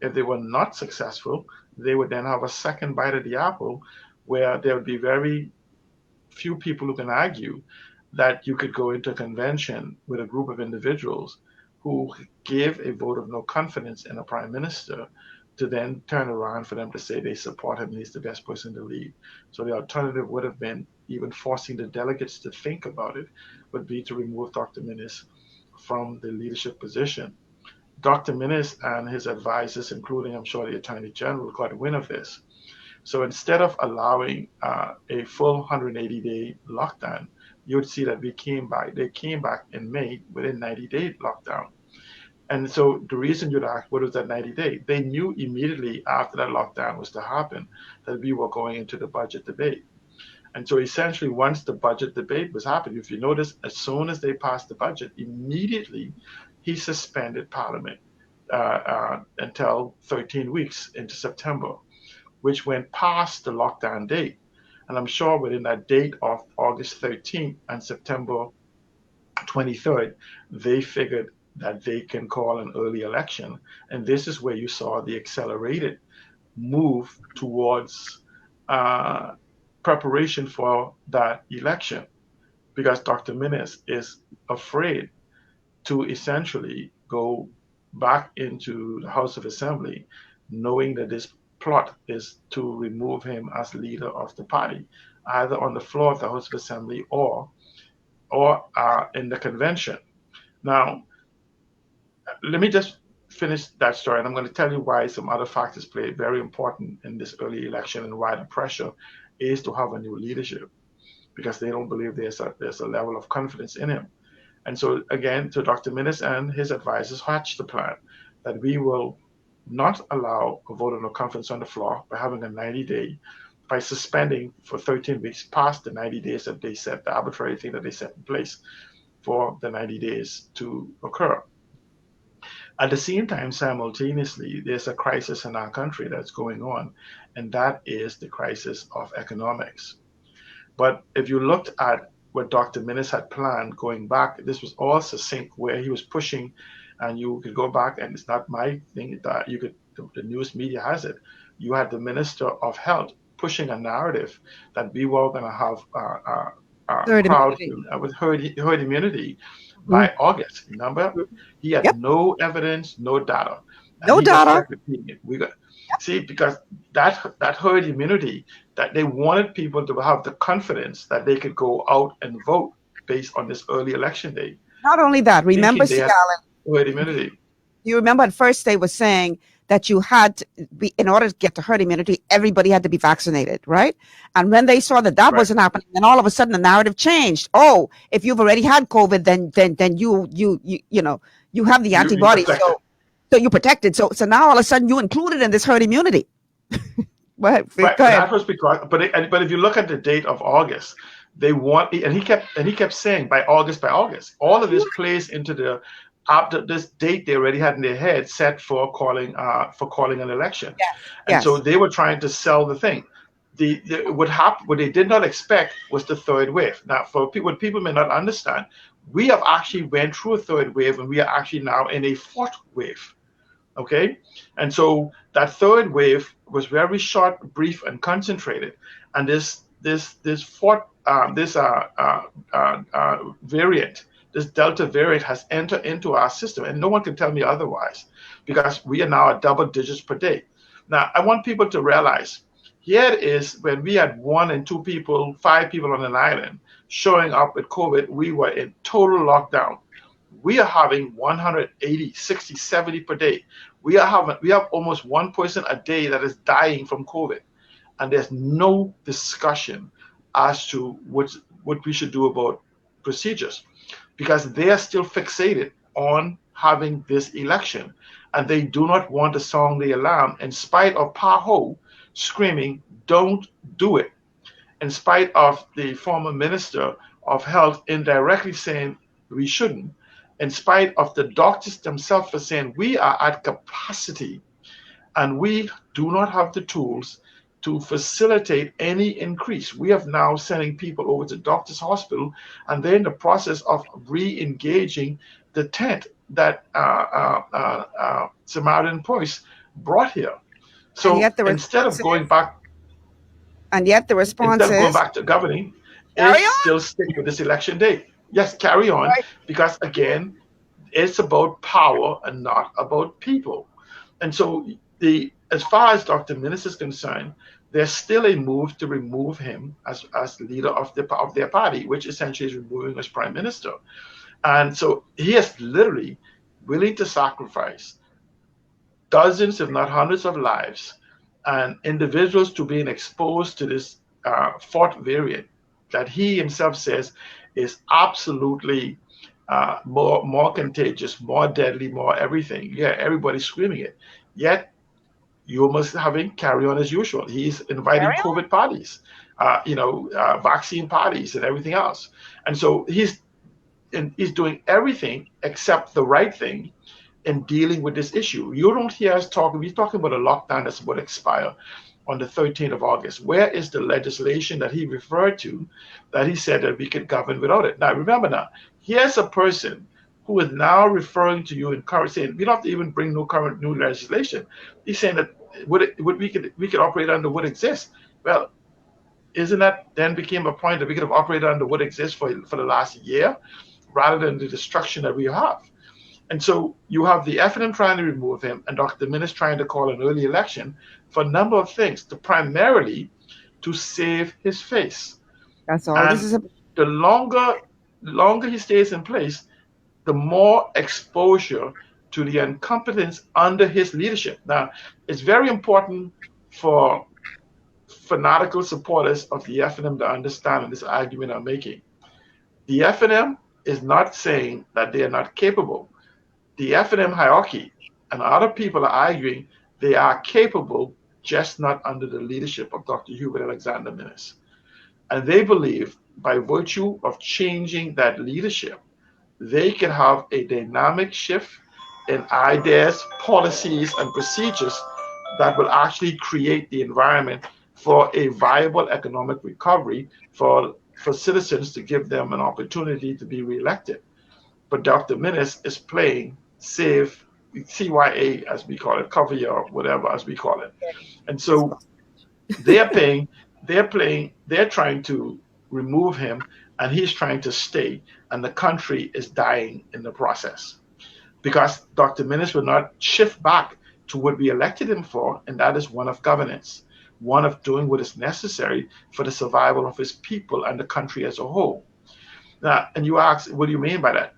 If they were not successful, they would then have a second bite of the apple where there would be very few people who can argue that you could go into a convention with a group of individuals who give a vote of no confidence in a prime minister to then turn around for them to say they support him and he's the best person to lead. So the alternative would have been, even forcing the delegates to think about it, would be to remove Dr. Minnis from the leadership position. Dr. Minnis and his advisors, including, I'm sure, the Attorney General, got wind of this. So instead of allowing a full 180-day lockdown, you would see that they came back in May with a 90-day lockdown. And so the reason you'd ask, what was that 90-day? They knew immediately after that lockdown was to happen that we were going into the budget debate. And so essentially, once the budget debate was happening, if you notice, as soon as they passed the budget, immediately he suspended Parliament until 13 weeks into September, which went past the lockdown date. And I'm sure within that date of August 13th and September 23rd, they figured that they can call an early election. And this is where you saw the accelerated move towards preparation for that election, because Dr. Minnis is afraid to essentially go back into the House of Assembly, knowing that this plot is to remove him as leader of the party, either on the floor of the House of Assembly or in the convention. Now, let me just finish that story, and I'm going to tell you why some other factors play very important in this early election and why the pressure is to have a new leadership, because they don't believe there's a level of confidence in him. And so again, so Dr. Minnis and his advisors hatched the plan that we will not allow a vote of no confidence on the floor by having a 90-day, by suspending for 13 weeks past the 90 days that they set, the arbitrary thing that they set in place for the 90 days to occur. At the same time, simultaneously, there's a crisis in our country that's going on, and that is the crisis of economics. But if you looked at what Dr. Minnis had planned going back, this was all succinct, where he was pushing, and you could go back, and it's not my thing, that you could, the news media has it, you had the Minister of Health pushing a narrative that we were going to have herd immunity by August. Remember, he had no evidence, no data. No data. See, because that herd immunity, that they wanted people to have the confidence that they could go out and vote based on this early election day. Not only that, remember, Allen, herd immunity. You remember at first they were saying that you had to be, in order to get to herd immunity, everybody had to be vaccinated, right? And when they saw that wasn't happening, then all of a sudden the narrative changed. Oh, if you've already had COVID, then you have the antibodies, so you're protected. So now all of a sudden you included in this herd immunity. But that was because, but if you look at the date of August, they want, and he kept saying by August. All of this plays into the after this date they already had in their head set for calling an election. And so they were trying to sell the thing. What they did not expect was the third wave. Now, what people may not understand, we have actually went through a third wave, and we are actually now in a fourth wave. Okay, and so that third wave was very short, brief, and concentrated. And this this variant, this Delta variant has entered into our system, and no one can tell me otherwise, because we are now at double digits per day. Now, I want people to realize, here it is, when we had 1 and 2 people, 5 people on an island showing up with COVID, we were in total lockdown. We are having 180, 60, 70 per day. We have almost 1 person a day that is dying from COVID. And there's no discussion as to what we should do about procedures, because they are still fixated on having this election, and they do not want to sound the alarm, in spite of PAHO screaming, "Don't do it," in spite of the former Minister of Health indirectly saying we shouldn't, in spite of the doctors themselves for saying we are at capacity and we do not have the tools to facilitate any increase. We have now sending people over to Doctors Hospital, and they're in the process of re-engaging the tent that Samaritan Voice brought here. So instead of going back, the response instead of going back to governing, it's still stick with this election date. Yes, carry on, because again, it's about power and not about people. And so as far as Dr. Minnis is concerned, there's still a move to remove him as leader of their party, which essentially is removing as prime minister. And so he is literally willing to sacrifice dozens, if not hundreds of lives and individuals to being exposed to this fourth variant that he himself says is absolutely more contagious, more deadly, more everything. Yeah, everybody's screaming it. Yet you must have him carry on as usual. He's inviting COVID parties, vaccine parties and everything else. And so he's doing everything except the right thing in dealing with this issue. You don't hear us talking. We're talking about a lockdown that's about to expire on the 13th of August. Where is the legislation that he referred to that he said that we could govern without it? Now, remember now, here's a person who is now referring to you and saying, we don't have to even bring new legislation. He's saying that we could operate under what exists. Well, isn't that then became a point that we could have operated under what exists for the last year rather than the destruction that we have? And so you have the FNM trying to remove him and Dr. Minnis trying to call an early election for a number of things, primarily to save his face. That's all. And the longer he stays in place, the more exposure to the incompetence under his leadership. Now, it's very important for fanatical supporters of the FNM to understand this argument I'm making. The FNM is not saying that they are not capable. The FNM hierarchy and other people are arguing they are capable, just not under the leadership of Dr. Hubert Alexander Minnis. And they believe by virtue of changing that leadership, they can have a dynamic shift in ideas, policies, and procedures that will actually create the environment for a viable economic recovery for citizens to give them an opportunity to be reelected. But Dr. Minnis is playing save CYA, as we call it, cover your whatever as we call it. And so they're trying to remove him, and he's trying to stay, and the country is dying in the process. Because Dr. Minnis will not shift back to what we elected him for, and that is one of governance, one of doing what is necessary for the survival of his people and the country as a whole. Now, and you ask, what do you mean by that?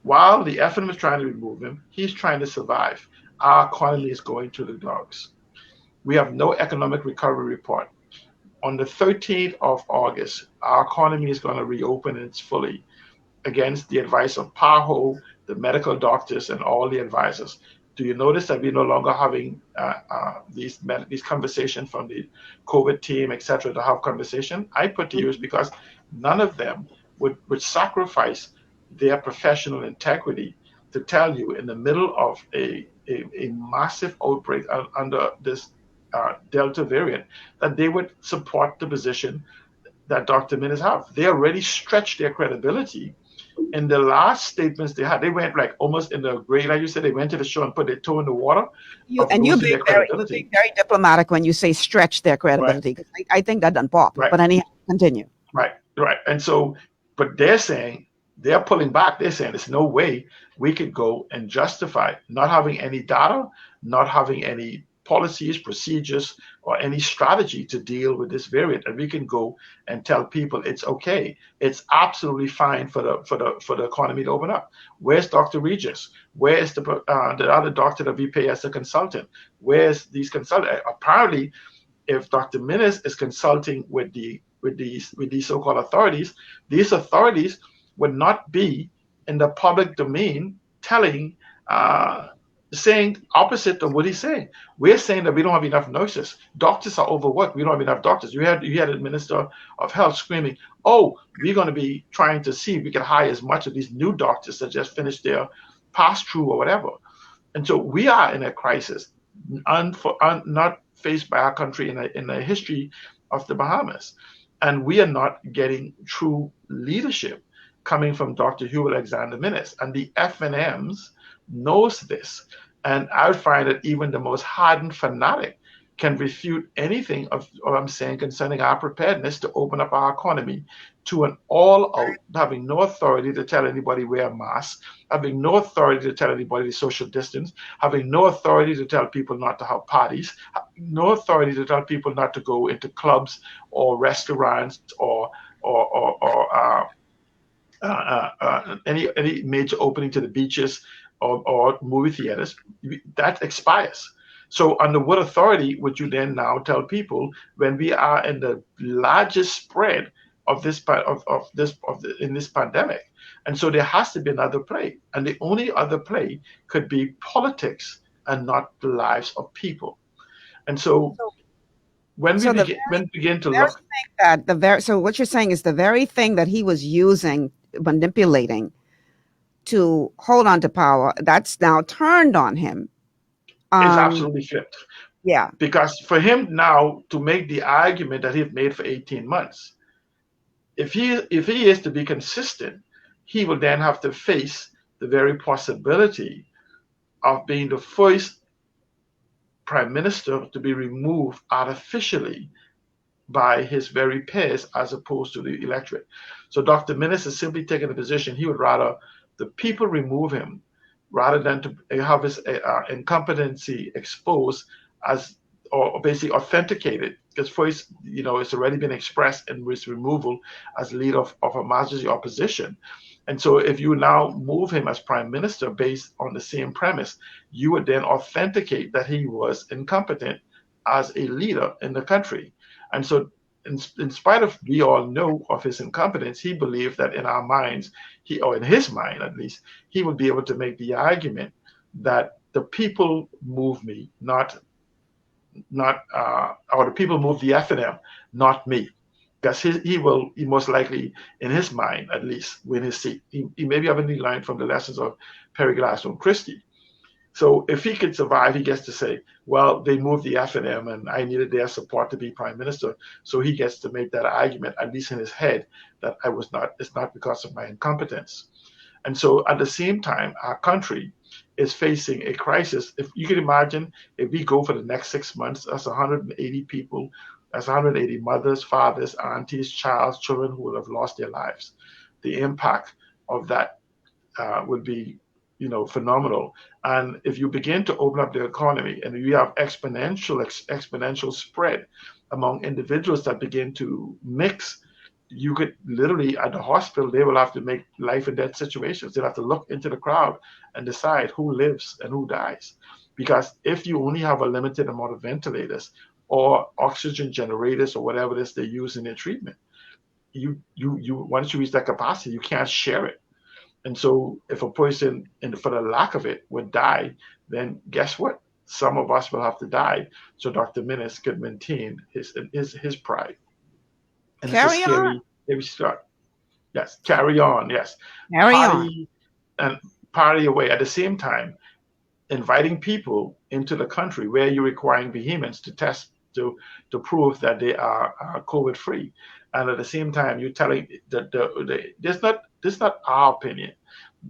While the FNM is trying to remove him, he's trying to survive. Our economy is going to the dogs. We have no economic recovery report. On the 13th of August, our economy is going to reopen its fully against the advice of PAHO, the medical doctors, and all the advisors. Do you notice that we're no longer having these conversations from the COVID team, et cetera, to have conversation? I put to you is because none of them would sacrifice their professional integrity to tell you in the middle of a massive outbreak under this Delta variant that they would support the position that Dr. Minnis have. They already stretched their credibility in the last statements they had, they went like almost in the grade, like you said, they went to the show and put their toe in the water. You're losing being their credibility. very diplomatic when you say stretch their credibility. 'Cause I think that doesn't pop. Right. But anyhow, continue. Right. And so, but they're saying, they're pulling back. They're saying there's no way we could go and justify not having any data, not having any policies, procedures, or any strategy to deal with this variant. And we can go and tell people it's okay. It's absolutely fine for the economy to open up. Where's Dr. Regis? Where's the other doctor that we pay as a consultant? Where's these consultants? Apparently, if Dr. Minnis is consulting with these so-called authorities, these authorities would not be in the public domain saying opposite of what he's saying. We're saying that we don't have enough nurses. Doctors are overworked. We don't have enough doctors. You had the Minister of Health screaming, "Oh, we're going to be trying to see if we can hire as much of these new doctors that just finished their pass-through or whatever." And so we are in a crisis, not faced by our country in the history of the Bahamas. And we are not getting true leadership coming from Dr. Hugh Alexander Minnis. And the FNMs knows this. And I would find that even the most hardened fanatic can refute anything of what I'm saying concerning our preparedness to open up our economy to an all-out, having no authority to tell anybody wear a mask, having no authority to tell anybody to social distance, having no authority to tell people not to have parties, no authority to tell people not to go into clubs or restaurants or any major opening to the beaches or movie theaters. That expires. So under what authority would you then now tell people when we are in the largest spread of this in this pandemic? And so there has to be another play, and the only other play could be politics and not the lives of people. And so when we begin to look at so what you're saying is the very thing that he was using, manipulating to hold on to power, that's now turned on him. It's absolutely flipped. Yeah. Because for him now to make the argument that he's made for 18 months, if he is to be consistent, he will then have to face the very possibility of being the first prime minister to be removed artificially by his very peers as opposed to the electorate. So Dr. Minnis is simply taking the position he would rather the people remove him rather than to have his incompetency exposed or basically authenticated, because first, it's already been expressed in his removal as leader of a majority opposition. And so if you now move him as prime minister based on the same premise, you would then authenticate that he was incompetent as a leader in the country. And so in spite of we all know of his incompetence, he believed that in our minds, or in his mind at least, he would be able to make the argument that the people move me, or the people move the FNM, not me. Because he most likely, in his mind at least, win his seat. He maybe haven't learned from the lessons of Perry Gladstone Christie. So if he could survive, he gets to say, well, they moved the FNM and I needed their support to be prime minister. So he gets to make that argument, at least in his head, that it's not because of my incompetence. And so at the same time, our country is facing a crisis. If you can imagine, if we go for the next 6 months, that's 180 people, that's 180 mothers, fathers, aunties, children who will have lost their lives. The impact of that would be phenomenal. And if you begin to open up the economy and you have exponential spread among individuals that begin to mix, you could literally, at the hospital, they will have to make life and death situations. They'll have to look into the crowd and decide who lives and who dies. Because if you only have a limited amount of ventilators or oxygen generators or whatever it is they use in their treatment, you once you reach that capacity, you can't share it. And so if a person, for the lack of it, would die, then guess what? Some of us will have to die so Dr. Minnis could maintain his pride. And carry on. Yes, carry on, yes. Carry on. And party away. At the same time, inviting people into the country where you're requiring vehemence to test, to prove that they are COVID-free. And at the same time, you're telling that there's not This is not our opinion.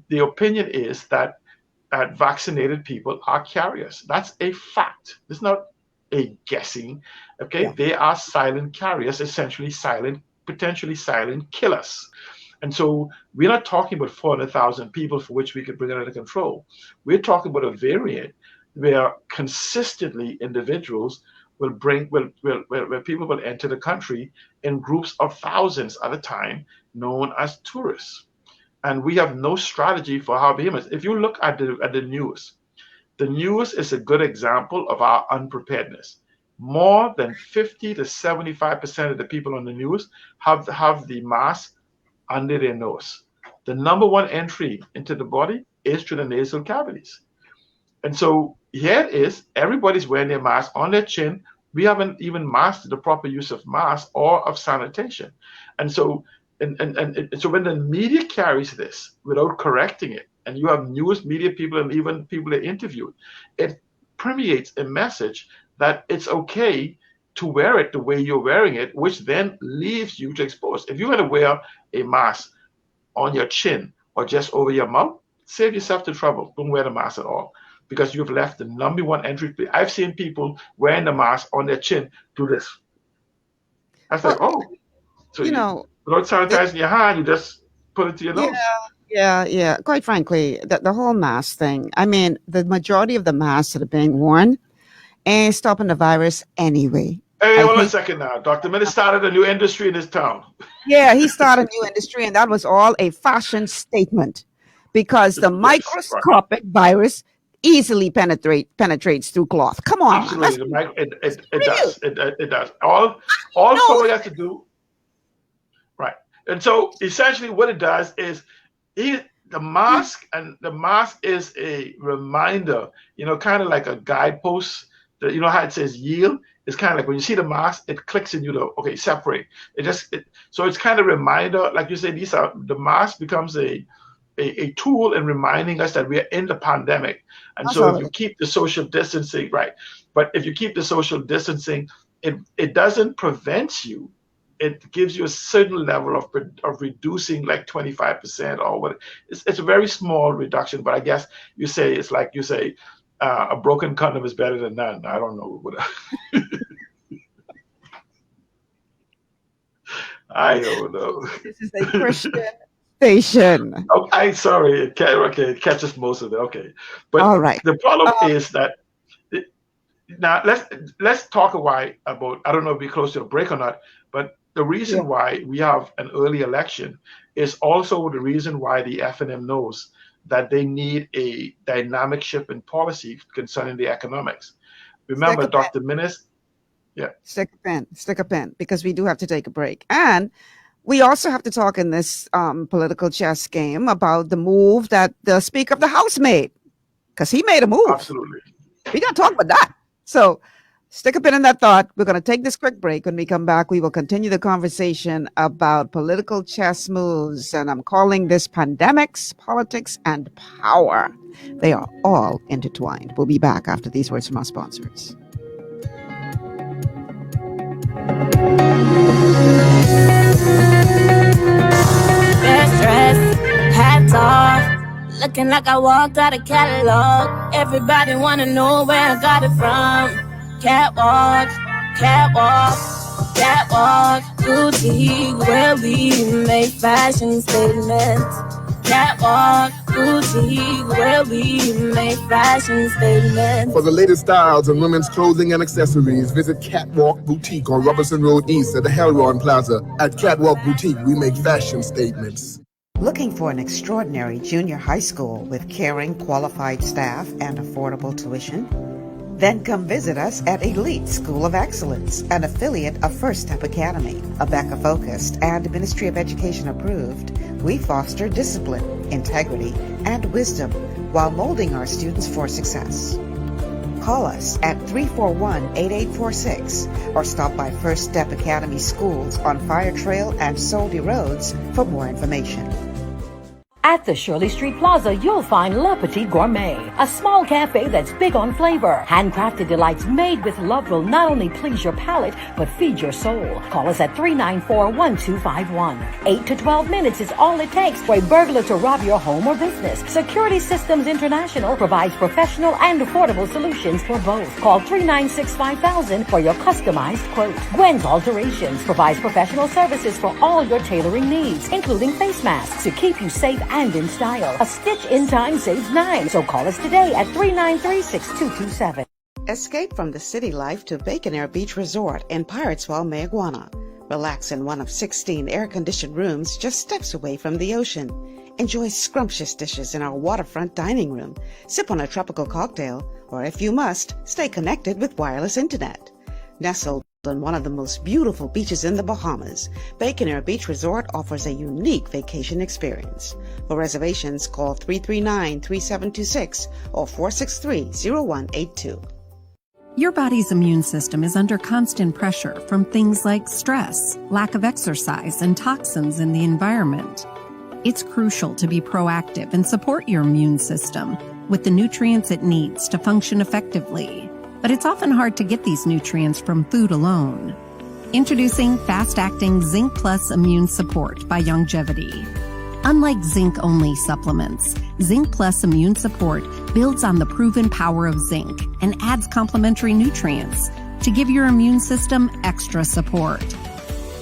The opinion is that vaccinated people are carriers. That's a fact. It's not a guessing. Okay, yeah. They are silent carriers, essentially potentially silent killers. And so we're not talking about 400,000 people for which we could bring it under control. We're talking about a variant where consistently individuals where people will enter the country in groups of thousands at a time, known as tourists. And we have no strategy for how to behave. If you look at the news is a good example of our unpreparedness. More than 50 to 75% of the people on the news have the mask under their nose. The number one entry into the body is through the nasal cavities. And so here it is, everybody's wearing their mask on their chin. We haven't even mastered the proper use of masks or of sanitation. And so so when the media carries this without correcting it, and you have news media people and even people that interviewed, it permeates a message that it's okay to wear it the way you're wearing it, which then leaves you to expose. If you're going to wear a mask on your chin or just over your mouth, save yourself the trouble. Don't wear the mask at all, because you've left the number one entry. I've seen people wearing the mask on their chin do this. I was like, oh, so without sanitizing your hand, you just put it to your nose. Yeah. Quite frankly, the whole mask thing, I mean, the majority of the masks that are being worn ain't stopping the virus anyway. Hey, hold on a second now. Dr. Minnis started a new industry in this town. Yeah, he started a new industry, and that was all a fashion statement, because the microscopic virus easily penetrates through cloth. Come on. Absolutely. It does. All somebody has to do. Right. And so essentially what it does is the mask is a reminder, kind of like a guidepost. You know how it says yield? It's kind of like when you see the mask, it clicks in you to, okay, separate. So it's kind of a reminder, like you say, the mask becomes a tool in reminding us that we are in the pandemic. And so if you keep the social distancing, right, but if you keep the social distancing, it doesn't prevent you. It gives you a certain level of reducing, like 25% or what. It's a very small reduction, but I guess you say it's like you say a broken condom is better than none. I don't know. I don't know. This is a Christian station. Okay, sorry. It catches most of it. Okay, but all right. The problem is that now let's talk about. I don't know if we're close to a break or not, but the reason why we have an early election is also the reason why the FNM knows that they need a dynamic shift in policy concerning the economics. Remember, Dr. Minnis. Yeah. Stick a pen, because we do have to take a break. And we also have to talk in this political chess game about the move that the Speaker of the House made, because he made a move. Absolutely. We got to talk about that. So stick a pin in that thought. We're going to take this quick break. When we come back, we will continue the conversation about political chess moves. And I'm calling this pandemics, politics, and power. They are all intertwined. We'll be back after these words from our sponsors. Best dress, hats off, looking like I walked out of catalog. Everybody wanna know where I got it from. Catwalk, boutique, where we make fashion statements. Catwalk, boutique, where we make fashion statements. For the latest styles in women's clothing and accessories, visit Catwalk Boutique on Robertson Road East at the Helron Plaza. At Catwalk Boutique, we make fashion statements. Looking for an extraordinary junior high school with caring, qualified staff and affordable tuition? Then come visit us at Elite School of Excellence, an affiliate of First Step Academy. ABECA focused and Ministry of Education approved, we foster discipline, integrity, and wisdom while molding our students for success. Call us at 341-8846 or stop by First Step Academy Schools on Fire Trail and Soldy Roads for more information. At the Shirley Street Plaza, you'll find Le Petit Gourmet, a small cafe that's big on flavor. Handcrafted delights made with love will not only please your palate, but feed your soul. Call us at 394-1251. 8 to 12 minutes is all it takes for a burglar to rob your home or business. Security Systems International provides professional and affordable solutions for both. Call 396-5000 for your customized quote. Gwen's Alterations provides professional services for all your tailoring needs, including face masks to keep you safe and in style. A stitch in time saves 9. So call us today at 393-6227. Escape from the city life to Bacon Air Beach Resort in Piratesville, Mayaguana. Relax in one of 16 air-conditioned rooms just steps away from the ocean. Enjoy scrumptious dishes in our waterfront dining room. Sip on a tropical cocktail, or if you must, stay connected with wireless internet. Nestled on one of the most beautiful beaches in the Bahamas, Bacon Air Beach Resort offers a unique vacation experience. For reservations, call 339-3726 or 463-0182. Your body's immune system is under constant pressure from things like stress, lack of exercise, and toxins in the environment. It's crucial to be proactive and support your immune system with the nutrients it needs to function effectively. But it's often hard to get these nutrients from food alone. Introducing fast-acting Zinc Plus Immune Support by Longevity. Unlike zinc-only supplements, Zinc Plus Immune Support builds on the proven power of zinc and adds complementary nutrients to give your immune system extra support.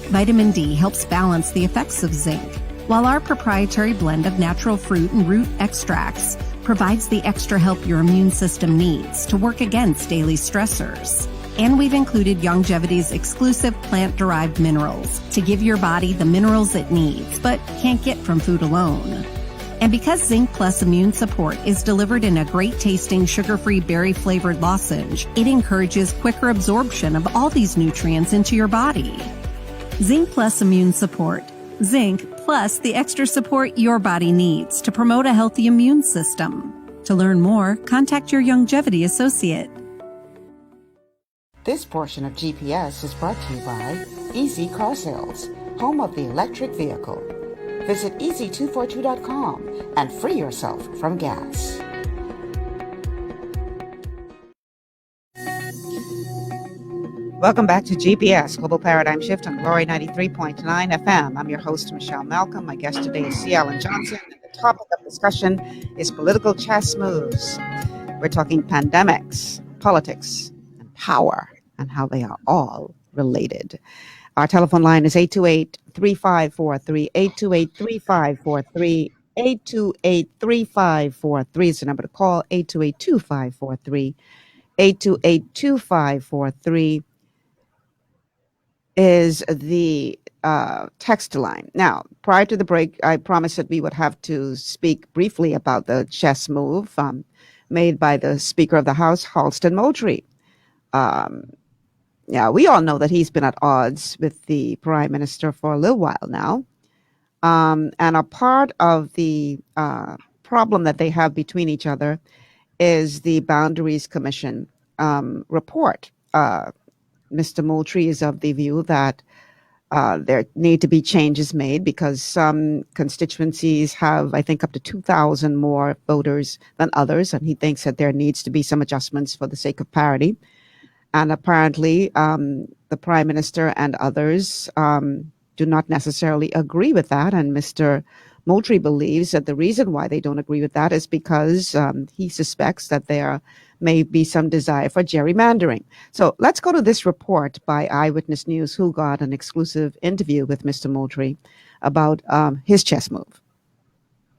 Vitamin D helps balance the effects of zinc, while our proprietary blend of natural fruit and root extracts provides the extra help your immune system needs to work against daily stressors. And we've included Longevity's exclusive plant-derived minerals to give your body the minerals it needs but can't get from food alone. And because Zinc Plus Immune Support is delivered in a great-tasting sugar-free berry-flavored lozenge, it encourages quicker absorption of all these nutrients into your body. Zinc Plus Immune Support. Zinc plus the extra support your body needs to promote a healthy immune system. To learn more, contact your Longevity associate. This portion of GPS is brought to you by Easy Car Sales, home of the electric vehicle. Visit easy242.com and free yourself from gas. Welcome back to GPS, Global Paradigm Shift on Glory 93.9 FM. I'm your host, Michelle Malcolm. My guest today is C. Alan Johnson. And the topic of discussion is political chess moves. We're talking pandemics, politics, and power, and how they are all related. Our telephone line is 828-3543, 828-3543, 828-3543 is the number to call, 828-2543, 828-2543 is the text line. Now, prior to the break, I promised that we would have to speak briefly about the chess move made by the Speaker of the House, Halston Moultrie. Yeah, we all know that he's been at odds with the Prime Minister for a little while now. And a part of the problem that they have between each other is the Boundaries Commission report. Mr. Moultrie is of the view that there need to be changes made because some constituencies have, I think, up to 2,000 more voters than others, and he thinks that there needs to be some adjustments for the sake of parity. And apparently, the Prime Minister and others do not necessarily agree with that, and Mr. Moultrie believes that the reason why they don't agree with that is because he suspects that there may be some desire for gerrymandering. So let's go to this report by Eyewitness News, who got an exclusive interview with Mr. Moultrie about his chess move.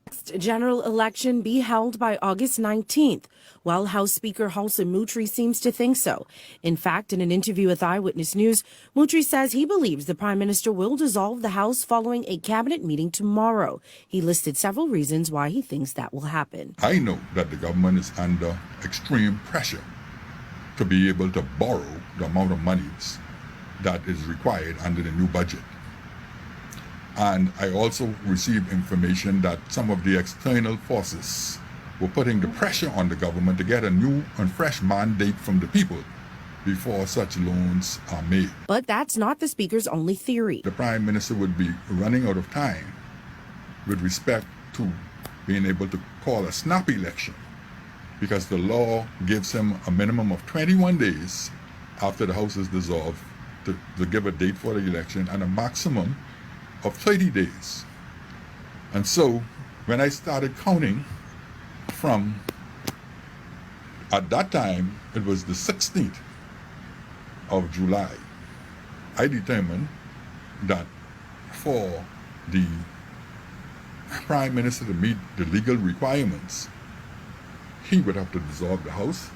Next general election be held by August 19th, while House Speaker Halston Moultrie seems to think so. In fact, in an interview with Eyewitness News, Moultrie says he believes the Prime Minister will dissolve the House following a cabinet meeting tomorrow. He listed several reasons why he thinks that will happen. I know that the government is under extreme pressure to be able to borrow the amount of monies that is required under the new budget. And I also received information that some of the external forces were putting the pressure on the government to get a new and fresh mandate from the people before such loans are made. But that's not the Speaker's only theory. The Prime Minister would be running out of time with respect to being able to call a snap election, because the law gives him a minimum of 21 days after the House is dissolved to give a date for the election, and a maximum of 30 days. And so when I started counting from, at that time, it was the 16th of July, I determined that for the Prime Minister to meet the legal requirements, he would have to dissolve the House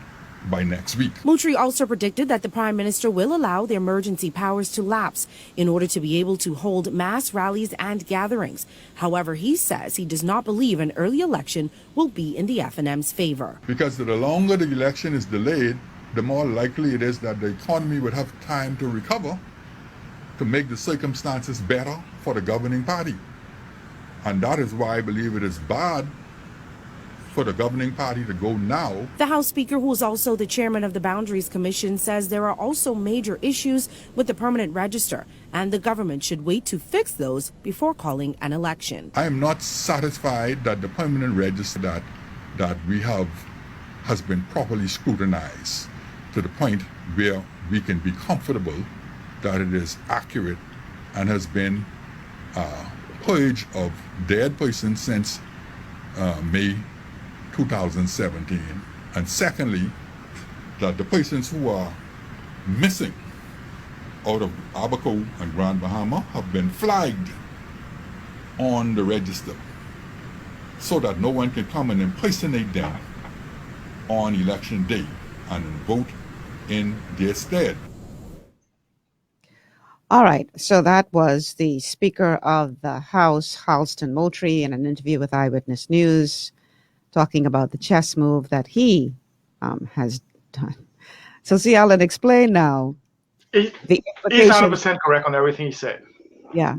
by next week. Moutry also predicted that the Prime Minister will allow the emergency powers to lapse in order to be able to hold mass rallies and gatherings. However, he says he does not believe an early election will be in the FNM's favor. Because the longer the election is delayed, the more likely it is that the economy would have time to recover to make the circumstances better for the governing party. And that is why I believe it is bad for the governing party to go now. The House Speaker, who is also the chairman of the Boundaries Commission, says there are also major issues with the permanent register, and the government should wait to fix those before calling an election. I am not satisfied that the permanent register that we have has been properly scrutinized to the point where we can be comfortable that it is accurate and has been purge of dead persons since May 2017, and secondly, that the persons who are missing out of Abaco and Grand Bahama have been flagged on the register so that no one can come and impersonate them on election day and vote in their stead. All right, so that was the Speaker of the House, Halston Moultrie, in an interview with Eyewitness News, talking about the chess move that he has done. So, see, Alan, explain now the He's implication. 100% correct on everything he said. Yeah.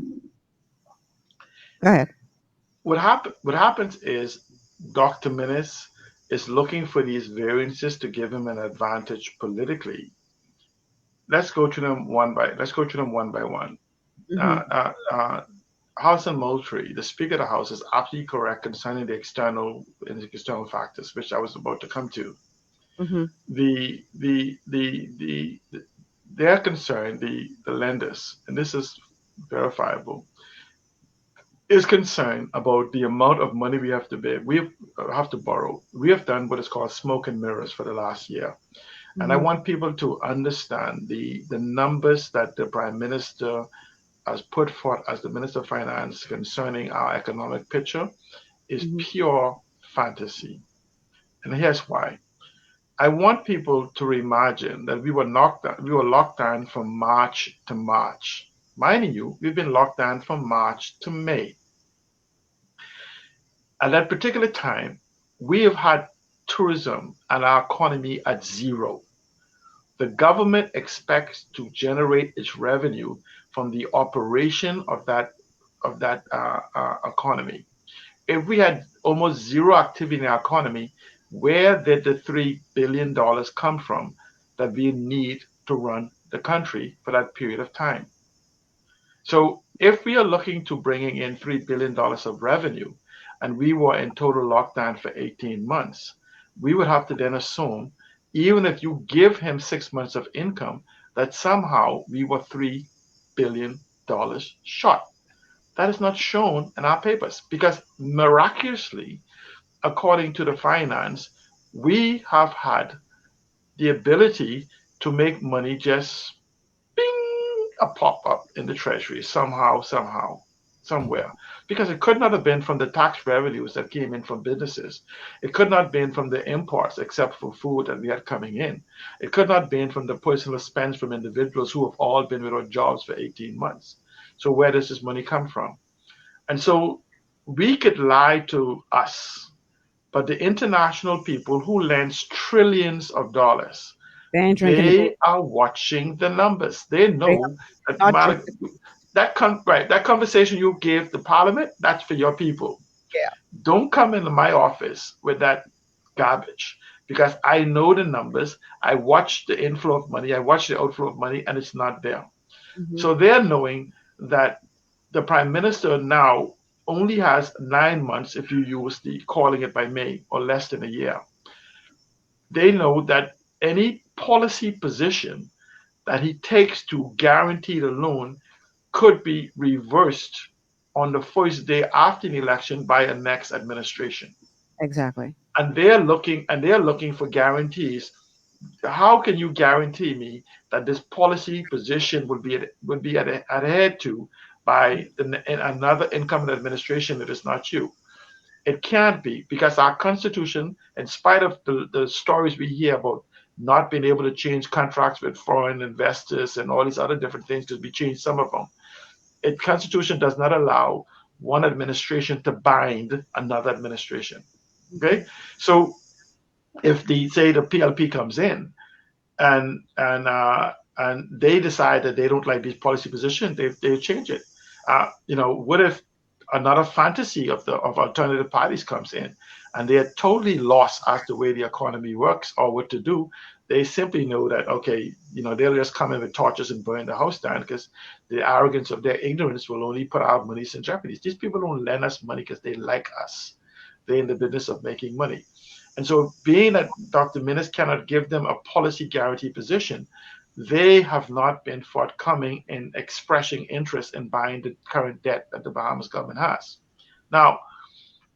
Go ahead. What happens is Dr. Minnis is looking for these variances to give him an advantage politically. Let's go through them one by one. Mm-hmm. Halston Moultrie, the Speaker of the House, is absolutely correct concerning the external factors, which I was about to come to. Mm-hmm. They're concerned, the lenders, and this is verifiable, is concerned about the amount of money we have to pay. We have to borrow. We have done what is called smoke and mirrors for the last year. Mm-hmm. And I want people to understand the numbers that the Prime Minister has put forth as the Minister of Finance concerning our economic picture is pure fantasy. And here's why. I want people to imagine that we were locked down from March to March. Mind you, we've been locked down from March to May. At that particular time, we have had tourism and our economy at zero. The government expects to generate its revenue from the operation of that economy. If we had almost zero activity in our economy, where did the $3 billion come from that we need to run the country for that period of time? So if we are looking to bringing in $3 billion of revenue, and we were in total lockdown for 18 months, we would have to then assume, even if you give him 6 months of income, that somehow we were $3 billion short. That is not shown in our papers because miraculously, according to the finance, we have had the ability to make money just bing, a pop-up in the treasury somehow, somewhere. Because it could not have been from the tax revenues that came in from businesses. It could not have been from the imports, except for food that we had coming in. It could not have been from the personal spends from individuals who have all been without jobs for 18 months. So where does this money come from? And so we could lie to us, but the international people who lends trillions of dollars, they are watching the numbers. They know that conversation you gave the parliament, that's for your people. Yeah. Don't come into my office with that garbage because I know the numbers. I watch the inflow of money. I watch the outflow of money, and it's not there. Mm-hmm. So they're knowing that the Prime Minister now only has 9 months if you use the calling it by May, or less than a year. They know that any policy position that he takes to guarantee the loan could be reversed on the first day after the election by a next administration. Exactly. And they're looking for guarantees. How can you guarantee me that this policy position would be adhered to by another incoming administration that is not you? It can't be, because our Constitution, in spite of the stories we hear about not being able to change contracts with foreign investors and all these other different things, because we changed some of them, the Constitution does not allow one administration to bind another administration. Okay, so if the PLP comes in and they decide that they don't like this policy position, they change it. What if another fantasy of alternative parties comes in and they are totally lost as to the way the economy works or what to do? They simply know that, okay, they'll just come in with torches and burn the house down, because the arrogance of their ignorance will only put our monies in jeopardy. These people don't lend us money because they like us. They're in the business of making money. And so, being that Dr. Minnis cannot give them a policy guarantee position, they have not been forthcoming in expressing interest in buying the current debt that the Bahamas government has. Now,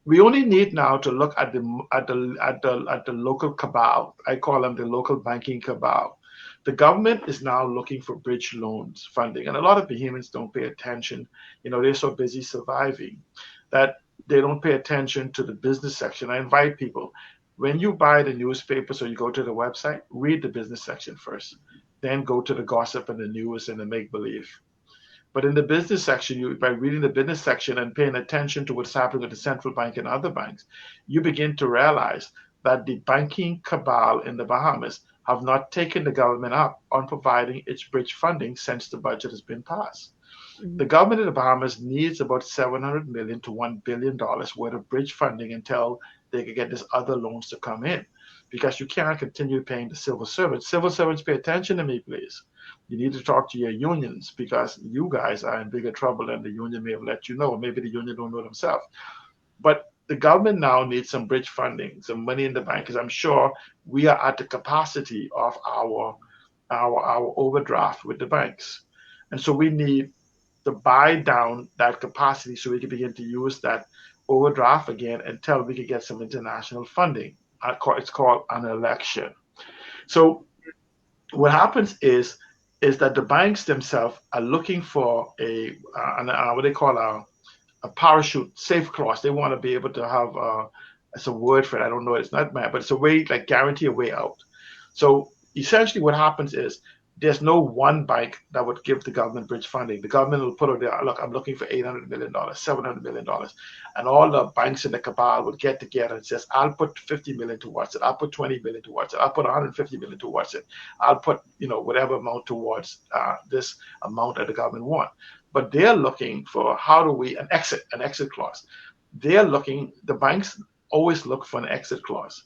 we only need now to look at the local cabal. I call them the local banking cabal. The government is now looking for bridge loans funding, and a lot of Bahamians don't pay attention. They're so busy surviving that they don't pay attention to the business section. I invite people, when you buy the newspapers or you go to the website, read the business section first, then go to the gossip and the news and the make-believe. But in the business section, by reading the business section and paying attention to what's happening with the central bank and other banks, you begin to realize that the banking cabal in the Bahamas have not taken the government up on providing its bridge funding since the budget has been passed. The government of the Bahamas needs about $700 million to $1 billion worth of bridge funding until they can get these other loans to come in, because you cannot continue paying the civil servants. Civil servants, pay attention to me, please. You need to talk to your unions, because you guys are in bigger trouble than the union may have let you know. Maybe the union don't know themselves. But the government now needs some bridge funding, some money in the bank, because I'm sure we are at the capacity of our overdraft with the banks. And so we need to buy down that capacity so we can begin to use that overdraft again until we can get some international funding. It's called an election. So what happens is that the banks themselves are looking for what they call a parachute safe clause. They want to be able to have it's a word for it. I don't know. It's not mad, but it's a way, like, guarantee a way out. So essentially what happens is there's no one bank that would give the government bridge funding. The government will put out there, look, I'm looking for $800 million, $700 million. And all the banks in the cabal would get together and says, I'll put $50 million towards it. I'll put $20 million towards it. I'll put $150 million towards it. I'll put, whatever amount towards this amount that the government want. But they're looking for an exit clause. The banks always look for an exit clause.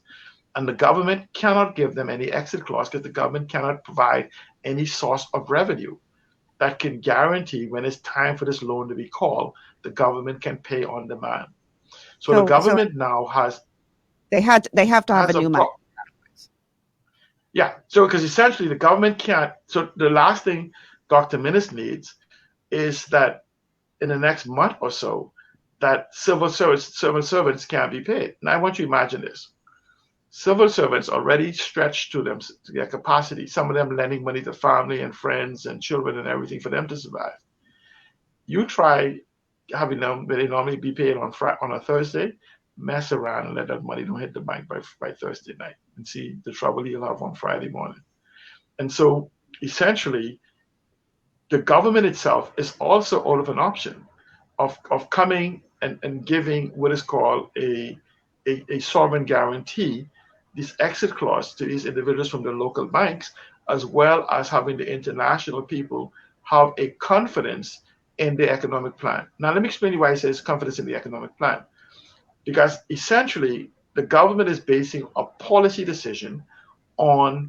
And the government cannot give them any exit clause, because the government cannot provide any source of revenue that can guarantee when it's time for this loan to be called, the government can pay on demand. So the government now has... They have to have a new money. Yeah, so because essentially the government can't... So the last thing Dr. Minnis needs is that in the next month or so, that civil servants can't be paid. Now I want you to imagine this. Civil servants already stretched to their capacity, some of them lending money to family and friends and children and everything for them to survive. You try having them, where they normally be paid on a Thursday, mess around and let that money don't hit the bank by Thursday night, and see the trouble you'll have on Friday morning. And so essentially, the government itself is also out of an option of coming and giving what is called a sovereign guarantee, this exit clause, to these individuals from the local banks, as well as having the international people have a confidence in the economic plan. Now, let me explain to you why I say it's confidence in the economic plan. Because essentially, the government is basing a policy decision on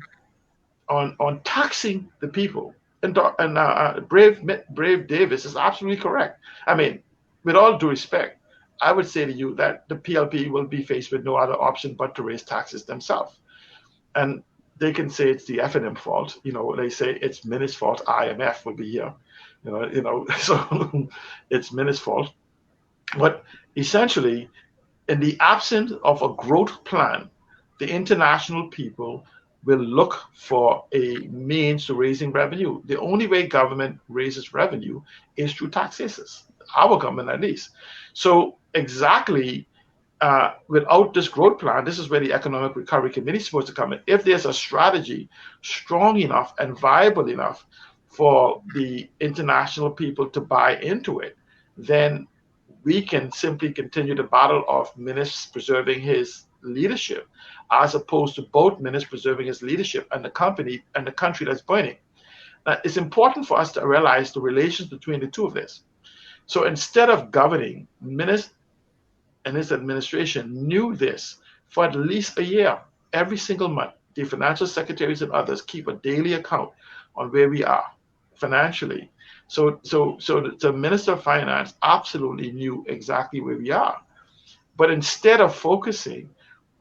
taxing the people. And Brave Davis is absolutely correct. I mean, with all due respect, I would say to you that the PLP will be faced with no other option but to raise taxes themselves. And they can say it's the F&M fault. They say it's Minnie's fault. IMF will be here. So it's Minnie's fault. But essentially, in the absence of a growth plan, the international people will look for a means to raising revenue. The only way government raises revenue is through taxes, our government at least. So exactly without this growth plan, this is where the Economic Recovery Committee is supposed to come in. If there's a strategy strong enough and viable enough for the international people to buy into it, then we can simply continue the battle of Minnis preserving his leadership, as opposed to both Minnis preserving his leadership and the company and the country that's burning. Now, it's important for us to realize the relations between the two of this. So instead of governing, Minnis and his administration knew this for at least a year. Every single month, the financial secretaries and others keep a daily account on where we are financially. So the Minister of Finance absolutely knew exactly where we are. But instead of focusing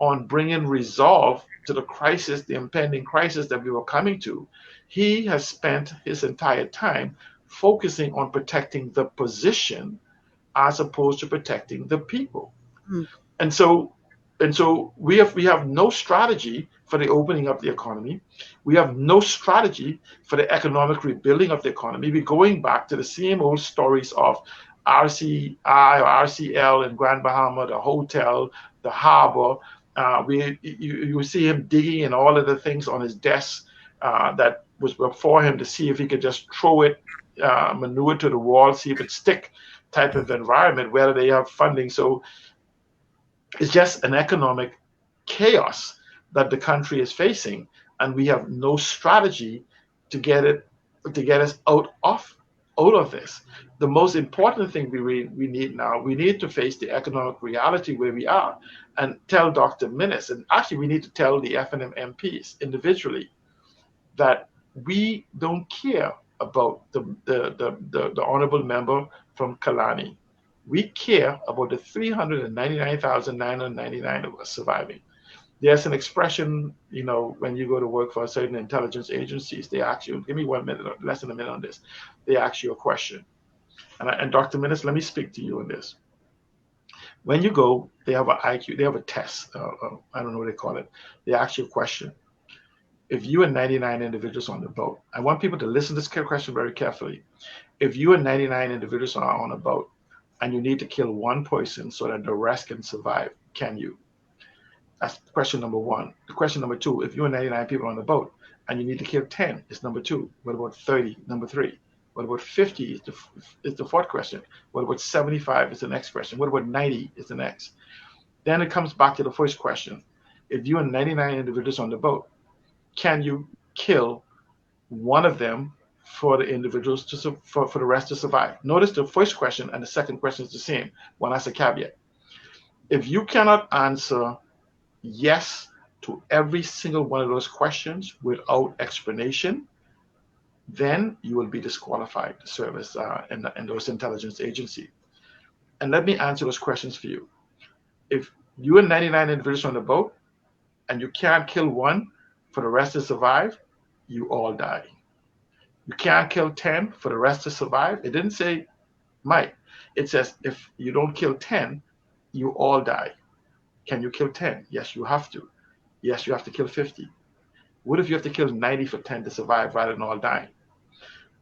on bringing resolve to the crisis, the impending crisis that we were coming to, he has spent his entire time focusing on protecting the position as opposed to protecting the people. And so we have no strategy for the opening of the economy. We have no strategy for the economic rebuilding of the economy. We're going back to the same old stories of RCI or RCL in Grand Bahama, the hotel, the harbor. You see him digging in all of the things on his desk that was before him to see if he could just throw it, manure to the wall, see if it stick type of environment, whether they have funding. So it's just an economic chaos that the country is facing, and we have no strategy to get us out of this. The most important thing we need now, we need to face the economic reality where we are and tell Dr. Minnis, and actually we need to tell the F&M MPs individually, that we don't care about the honorable member from Kalani. We care about the 399,999 of us surviving. There's an expression, when you go to work for certain intelligence agencies, they ask you, give me 1 minute, or less than a minute on this. They ask you a question. And Dr. Minnis, let me speak to you on this. When you go, they have an IQ, they have a test. I don't know what they call it. They ask you a question. If you and 99 individuals on the boat, I want people to listen to this question very carefully. If you and 99 individuals are on a boat, and you need to kill one person so that the rest can survive, can you? That's question number one. The question number two, if you and 99 people are on the boat and you need to kill 10, is number two. What about 30? Number three. What about 50 is the fourth question. What about 75 is the next question. What about 90 is the next. Then it comes back to the first question. If you and 99 individuals on the boat, can you kill one of them for the individuals for the rest to survive? Notice the first question and the second question is the same. One has a caveat. If you cannot answer yes to every single one of those questions without explanation, then you will be disqualified to serve as in those intelligence agencies. And let me answer those questions for you. If you and 99 individuals on the boat and you can't kill one for the rest to survive, you all die. You can't kill 10 for the rest to survive. It didn't say might. It says if you don't kill 10, you all die. Can you kill 10? Yes, you have to. Yes, you have to kill 50. What if you have to kill 90 for 10 to survive rather than all dying?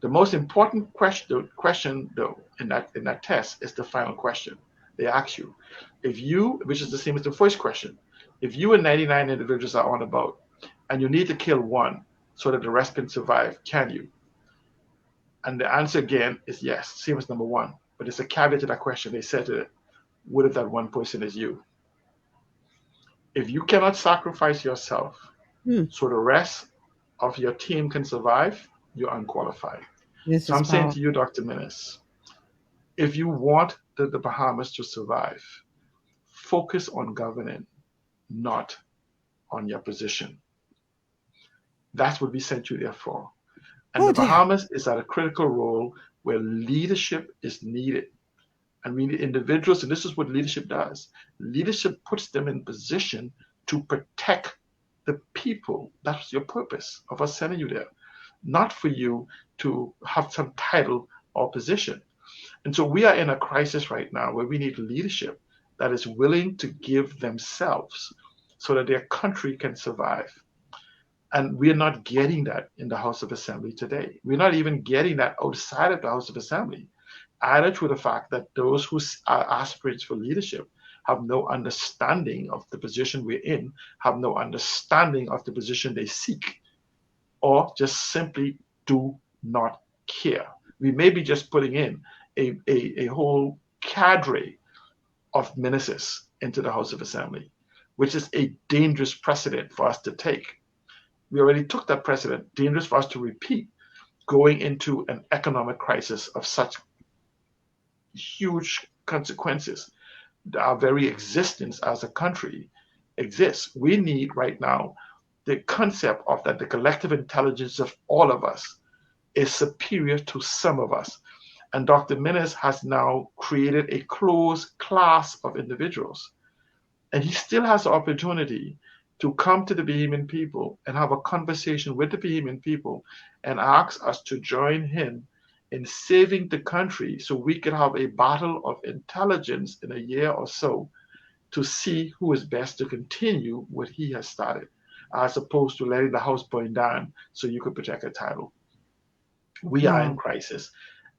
The most important question though, in that test is the final question. They ask you, if you, which is the same as the first question, if you and 99 individuals are on a boat and you need to kill one so that the rest can survive, can you? And the answer again is yes, same as number one. But it's a caveat to that question. They said to it, what if that one person is you? If you cannot sacrifice yourself so the rest of your team can survive, you're unqualified. So I'm saying to you, Dr. Minnis, if you want the Bahamas to survive, focus on governing, not on your position. That's what we sent you there for. And the Bahamas is at a critical role where leadership is needed. And we need individuals, and this is what leadership does. Leadership puts them in position to protect the people. That's your purpose of us sending you there, not for you to have some title or position. And so we are in a crisis right now where we need leadership that is willing to give themselves so that their country can survive. And we're not getting that in the House of Assembly today. We're not even getting that outside of the House of Assembly, added to the fact that those who are aspirants for leadership have no understanding of the position we're in, have no understanding of the position they seek, or just simply do not care. We may be just putting in a whole cadre of ministers into the House of Assembly, which is a dangerous precedent for us to take. We already took that precedent, dangerous for us to repeat, going into an economic crisis of such huge consequences. Our very existence as a country exists. We need right now the concept of that the collective intelligence of all of us is superior to some of us. And Dr. Minnis has now created a closed class of individuals. And he still has the opportunity to come to the Bahamian people and have a conversation with the Bahamian people and ask us to join him in saving the country so we can have a battle of intelligence in a year or so to see who is best to continue what he has started, as opposed to letting the house burn down so you could protect a title. We are in crisis,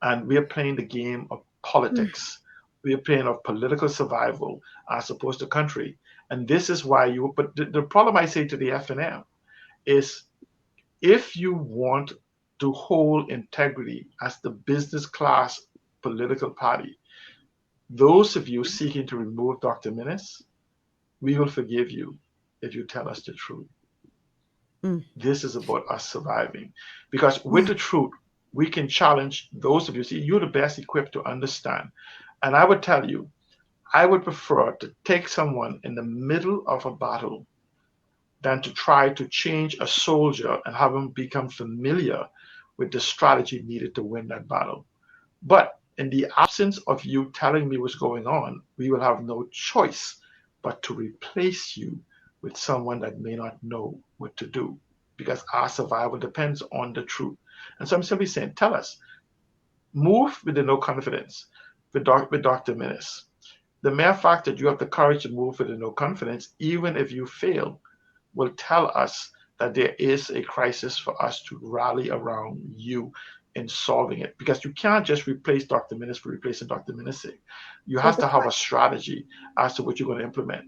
and we are playing the game of politics. We are playing of political survival as opposed to country. And this is why but the problem I say to the FNM is, if you want to hold integrity as the business class political party, those of you seeking to remove Dr. Minnis, we will forgive you if you tell us the truth. This is about us surviving. Because with the truth, we can challenge those of you. See, you're the best equipped to understand. And I would tell you, I would prefer to take someone in the middle of a battle than to try to change a soldier and have him become familiar with the strategy needed to win that battle. But in the absence of you telling me what's going on, we will have no choice but to replace you with someone that may not know what to do, because our survival depends on the truth. And so I'm simply saying, tell us, move with the no confidence with Dr. Minnis. The mere fact that you have the courage to move with the no confidence, even if you fail, will tell us that there is a crisis for us to rally around you in solving it. Because you can't just replace Dr. Minnis for replacing Dr. Minnis. You have to have a strategy as to what you're going to implement.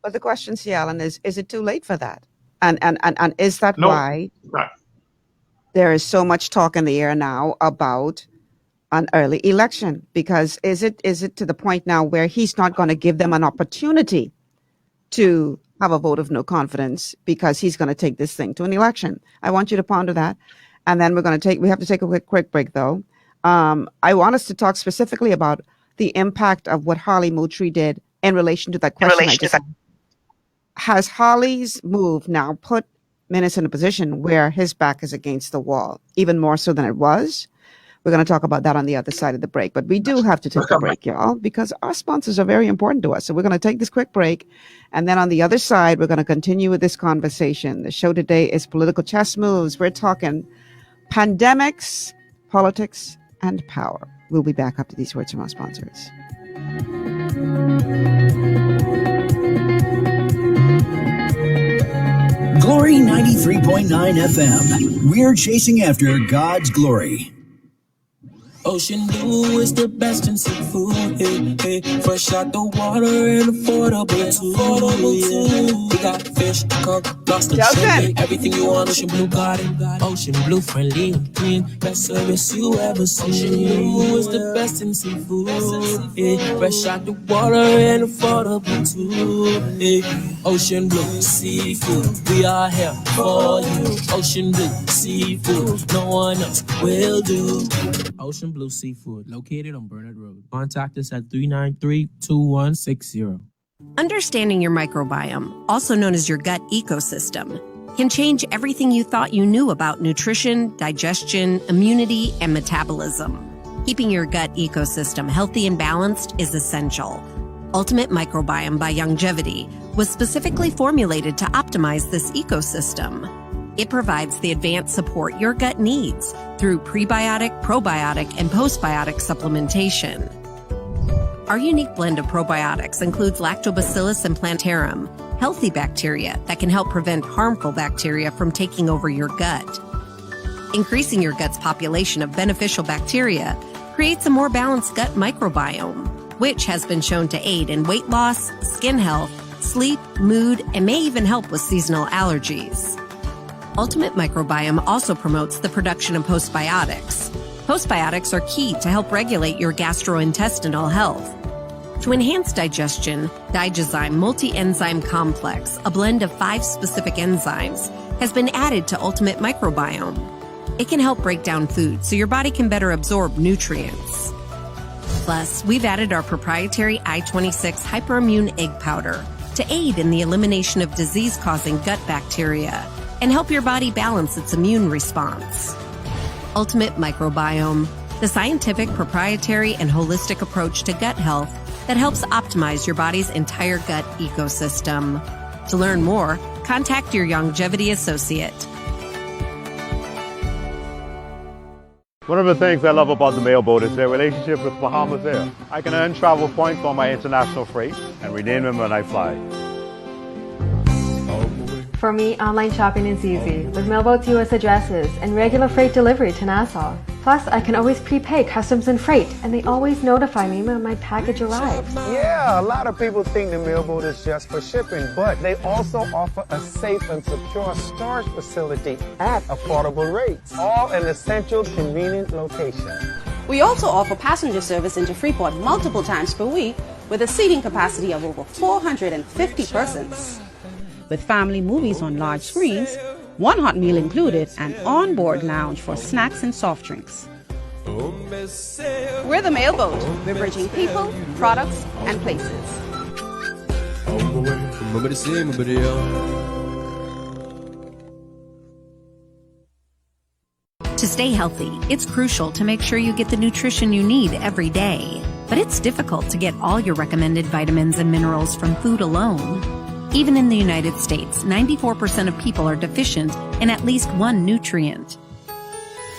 But the question, C. Allen, is it too late for that? And is that why there is so much talk in the air now about an early election? Because is it to the point now where he's not going to give them an opportunity to have a vote of no confidence because he's going to take this thing to an election? I want you to ponder that. And then we have to take a quick break though. I want us to talk specifically about the impact of what Harley Moultrie did in relation to that question. Has Harley's move now put Minnis in a position where his back is against the wall, even more so than it was? We're going to talk about that on the other side of the break. But we do have to take a break, y'all, because our sponsors are very important to us. So we're going to take this quick break. And then on the other side, we're going to continue with this conversation. The show today is Political Chess Moves. We're talking pandemics, politics, and power. We'll be back after these words from our sponsors. Glory 93.9 FM. We're chasing after God's glory. Ocean Blue is the best in seafood. Hey, hey. Fresh out the water and affordable too. We got fish, conch, lobster, shrimp, everything you want. Ocean Blue got it. Ocean Blue, friendly and clean, best service you ever seen. Ocean Blue is the best in seafood. Hey. Fresh out the water and affordable too. Hey. Ocean Blue Seafood, we are here for you. Ocean Blue Seafood, no one else will do. Ocean Blue Seafood, located on Burnett Road. Contact us at 393-2160. Understanding your microbiome, also known as your gut ecosystem, can change everything you thought you knew about nutrition, digestion, immunity, and metabolism. Keeping your gut ecosystem healthy and balanced is essential. Ultimate Microbiome by Youngevity was specifically formulated to optimize this ecosystem. It provides the advanced support your gut needs through prebiotic, probiotic, and postbiotic supplementation. Our unique blend of probiotics includes Lactobacillus and Plantarum, healthy bacteria that can help prevent harmful bacteria from taking over your gut. Increasing your gut's population of beneficial bacteria creates a more balanced gut microbiome, which has been shown to aid in weight loss, skin health, sleep, mood, and may even help with seasonal allergies. Ultimate Microbiome also promotes the production of postbiotics. Postbiotics are key to help regulate your gastrointestinal health. To enhance digestion, Digizyme Multi-Enzyme Complex, a blend of 5 specific enzymes, has been added to Ultimate Microbiome. It can help break down food so your body can better absorb nutrients. Plus, we've added our proprietary I-26 Hyperimmune Egg Powder to aid in the elimination of disease-causing gut bacteria and help your body balance its immune response. Ultimate Microbiome, the scientific, proprietary, and holistic approach to gut health that helps optimize your body's entire gut ecosystem. To learn more, contact your Youngevity associate. One of the things I love about the Mailboat is their relationship with Bahamas Air. I can earn travel points on my international freight and redeem them when I fly. For me, online shopping is easy with Mailboat's U.S. addresses and regular freight delivery to Nassau. Plus, I can always prepay customs and freight, and they always notify me when my package arrives. Yeah, a lot of people think the Mailboat is just for shipping, but they also offer a safe and secure storage facility at affordable rates, all in a central, convenient location. We also offer passenger service into Freeport multiple times per week with a seating capacity of over 450 persons. With family movies on large screens, one hot meal included, and on-board lounge for snacks and soft drinks. We're the Mailboat. We're bridging people, products, and places. To stay healthy, it's crucial to make sure you get the nutrition you need every day. But it's difficult to get all your recommended vitamins and minerals from food alone. Even in the United States, 94% of people are deficient in at least one nutrient.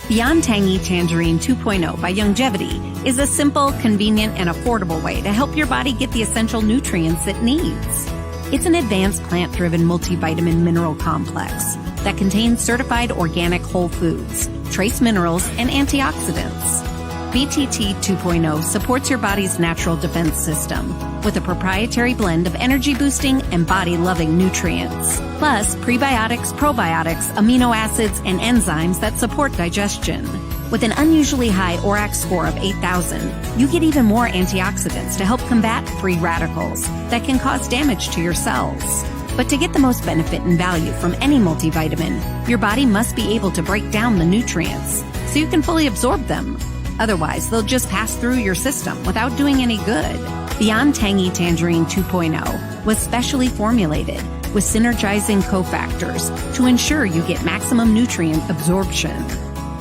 Beyond Tangy Tangerine 2.0 by Youngevity is a simple, convenient, and affordable way to help your body get the essential nutrients it needs. It's an advanced plant-driven multivitamin mineral complex that contains certified organic whole foods, trace minerals, and antioxidants. BTT 2.0 supports your body's natural defense system with a proprietary blend of energy-boosting and body-loving nutrients, plus prebiotics, probiotics, amino acids, and enzymes that support digestion. With an unusually high ORAC score of 8,000, you get even more antioxidants to help combat free radicals that can cause damage to your cells. But to get the most benefit and value from any multivitamin, your body must be able to break down the nutrients so you can fully absorb them. Otherwise, they'll just pass through your system without doing any good. Beyond Tangy Tangerine 2.0 was specially formulated with synergizing cofactors to ensure you get maximum nutrient absorption.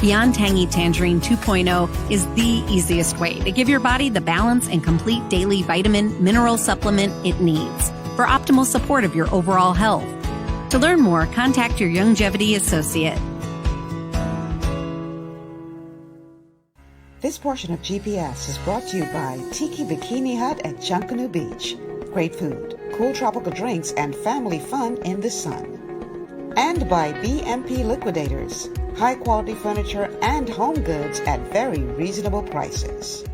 Beyond Tangy Tangerine 2.0 is the easiest way to give your body the balance and complete daily vitamin mineral supplement it needs for optimal support of your overall health. To learn more, contact your Youngevity associate. This portion of GPS is brought to you by Tiki Bikini Hut at Junkanoo Beach. Great food, cool tropical drinks, and family fun in the sun. And by BMP Liquidators. High quality furniture and home goods at very reasonable prices.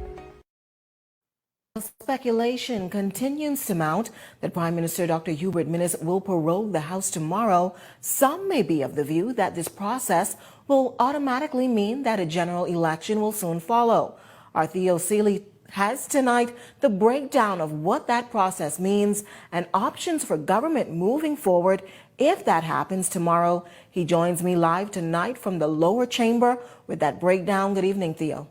Speculation continues to mount that Prime Minister Dr. Hubert Minnis will prorogue the House tomorrow. Some may be of the view that this process will automatically mean that a general election will soon follow. Our Theo Seeley has tonight the breakdown of what that process means and options for government moving forward if that happens tomorrow. He joins me live tonight from the lower chamber with that breakdown. Good evening, Theo.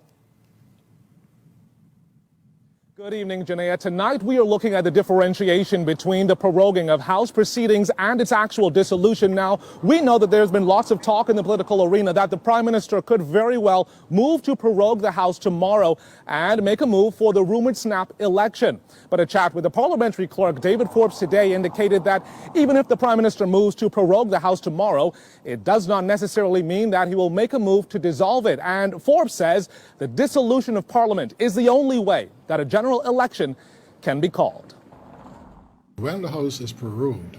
Good evening, Janaea. Tonight we are looking at the differentiation between the proroguing of House proceedings and its actual dissolution. Now, we know that there's been lots of talk in the political arena that the Prime Minister could very well move to prorogue the House tomorrow and make a move for the rumored snap election. But a chat with the parliamentary clerk, David Forbes, today indicated that even if the Prime Minister moves to prorogue the House tomorrow, it does not necessarily mean that he will make a move to dissolve it. And Forbes says the dissolution of Parliament is the only way that a general election can be called. When the House is prorogued,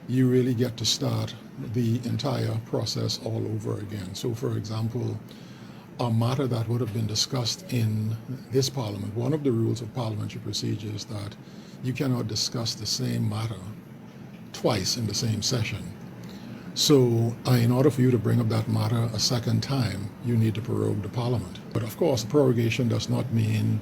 you really get to start the entire process all over again. So, for example, a matter that would have been discussed in this Parliament, one of the rules of parliamentary procedure is that you cannot discuss the same matter twice in the same session. So, in order for you to bring up that matter a second time, you need to prorogue the Parliament. But of course, prorogation does not mean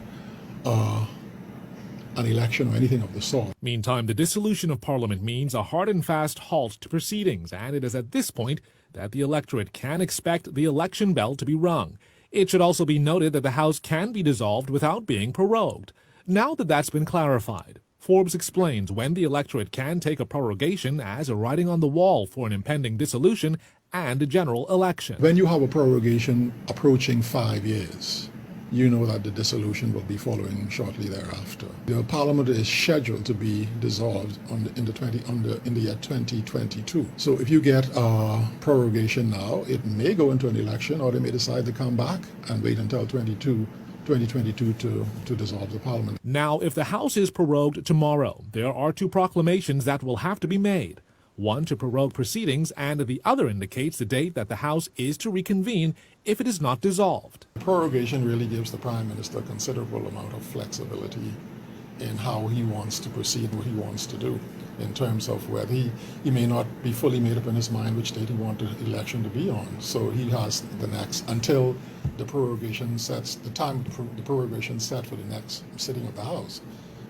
an election or anything of the sort. Meantime, the dissolution of Parliament means a hard and fast halt to proceedings, and it is at this point that the electorate can expect the election bell to be rung. It should also be noted that the House can be dissolved without being prorogued. Now that that's been clarified, Forbes explains when the electorate can take a prorogation as a writing on the wall for an impending dissolution and a general election. When you have a prorogation approaching 5 years, you know that the dissolution will be following shortly thereafter. The Parliament is scheduled to be dissolved in the year 2022. So if you get a prorogation now, it may go into an election, or they may decide to come back and wait until 2022 to dissolve the Parliament. Now, if the House is prorogued tomorrow, there are two proclamations that will have to be made. One to prorogue proceedings, and the other indicates the date that the House is to reconvene if it is not dissolved. Prorogation really gives the Prime Minister a considerable amount of flexibility in how he wants to proceed, what he wants to do, in terms of whether he may not be fully made up in his mind which date he wants the election to be on. So he has the next, until the prorogation sets, the time the prorogation set for the next sitting of the House.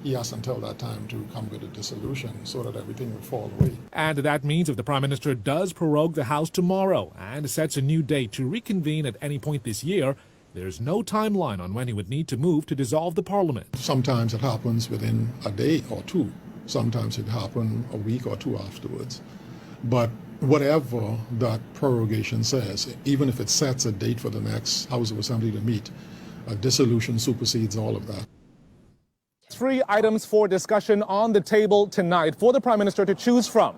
He has until that time to come with a dissolution so that everything will fall away. And that means if the Prime Minister does prorogue the House tomorrow and sets a new date to reconvene at any point this year, there's no timeline on when he would need to move to dissolve the Parliament. Sometimes it happens within a day or two. Sometimes it happens a week or two afterwards. But whatever that prorogation says, even if it sets a date for the next House of Assembly to meet, a dissolution supersedes all of that. 3 items for discussion on the table tonight for the Prime Minister to choose from.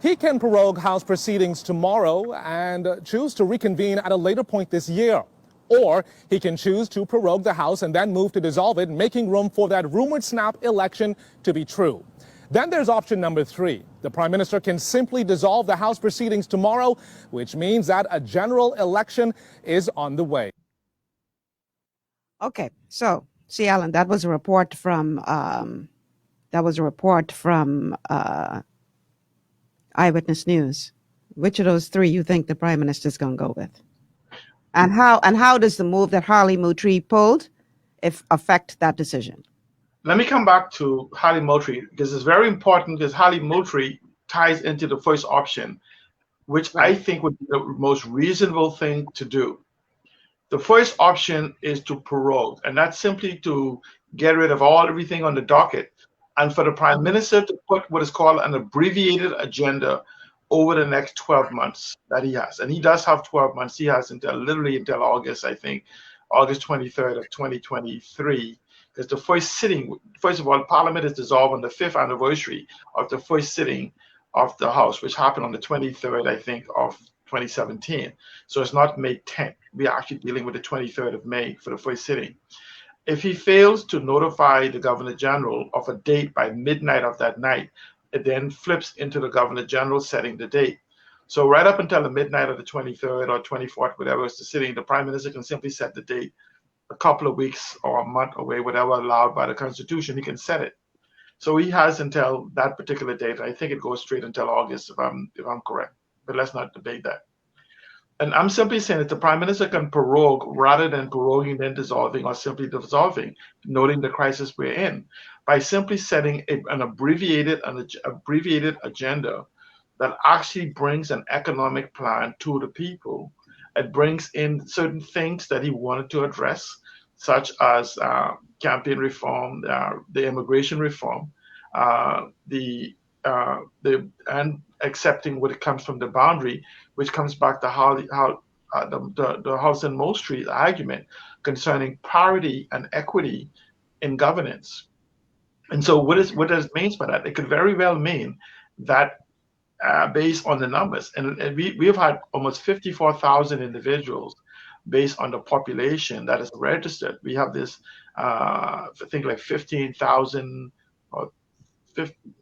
He can prorogue House proceedings tomorrow and choose to reconvene at a later point this year. Or he can choose to prorogue the House and then move to dissolve it, making room for that rumored snap election to be true. Then there's option number 3. The Prime Minister can simply dissolve the House proceedings tomorrow, which means that a general election is on the way. Okay, so see, Alan, that was a report from Eyewitness News. Which of those 3 you think the Prime Minister is going to go with? And how does the move that Harley Moultrie pulled affect that decision? Let me come back to Harley Moultrie, because it's very important, because Harley Moultrie ties into the first option, which I think would be the most reasonable thing to do. The first option is to prorogue, and that's simply to get rid of everything on the docket, and for the Prime Minister to put what is called an abbreviated agenda over the next 12 months that he has. And he does have 12 months. He has literally until August, I think, August 23rd of 2023. Because the first of all, Parliament is dissolved on the 5th anniversary of the first sitting of the House, which happened on the 23rd, I think, of 2017. So it's not May 10th. We are actually dealing with the 23rd of May for the first sitting. If he fails to notify the Governor General of a date by midnight of that night, it then flips into the Governor General setting the date. So right up until the midnight of the 23rd or 24th, whatever is the sitting, the Prime Minister can simply set the date a couple of weeks or a month away, whatever allowed by the Constitution, he can set it. So he has until that particular date. I think it goes straight until August, if I'm correct. But let's not debate that. And I'm simply saying that the Prime Minister can prorogue rather than proroguing, then dissolving, or simply dissolving, noting the crisis we're in, by simply setting an abbreviated agenda that actually brings an economic plan to the people. It brings in certain things that he wanted to address, such as campaign reform, the immigration reform, and accepting what it comes from the boundary, which comes back to how the House and Moultrie argument concerning parity and equity in governance. And so what does it mean by that? It could very well mean that based on the numbers, and we've had almost 54,000 individuals based on the population that is registered. We have this, I think like 15,000 or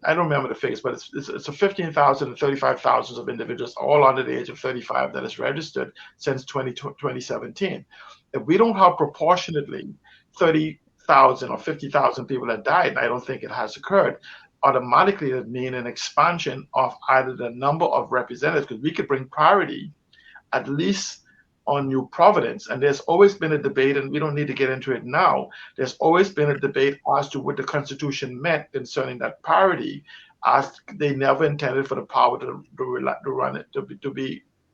I don't remember the figures, but it's a 15,000 and 35,000 of individuals all under the age of 35 that is registered since 2017. If we don't have proportionately 30,000 or 50,000 people that died, and I don't think it has occurred, automatically it means an expansion of either the number of representatives, because we could bring parity at least on New Providence. And there's always been a debate, and we don't need to get into it now. There's always been a debate as to what the Constitution meant concerning that parity, as they never intended for the power to run it, to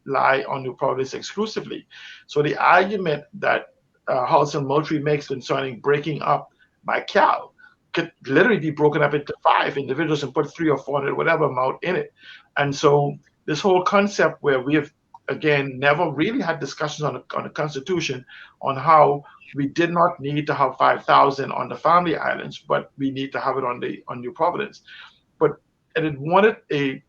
lie on New Providence exclusively. So the argument that House and Moultrie makes concerning breaking up by Cal could literally be broken up into 5 individuals and put 300 or 400, whatever amount in it. And so this whole concept where we have, again, never really had discussions on the Constitution on how we did not need to have 5,000 on the Family Islands, but we need to have it on New Providence. And it wanted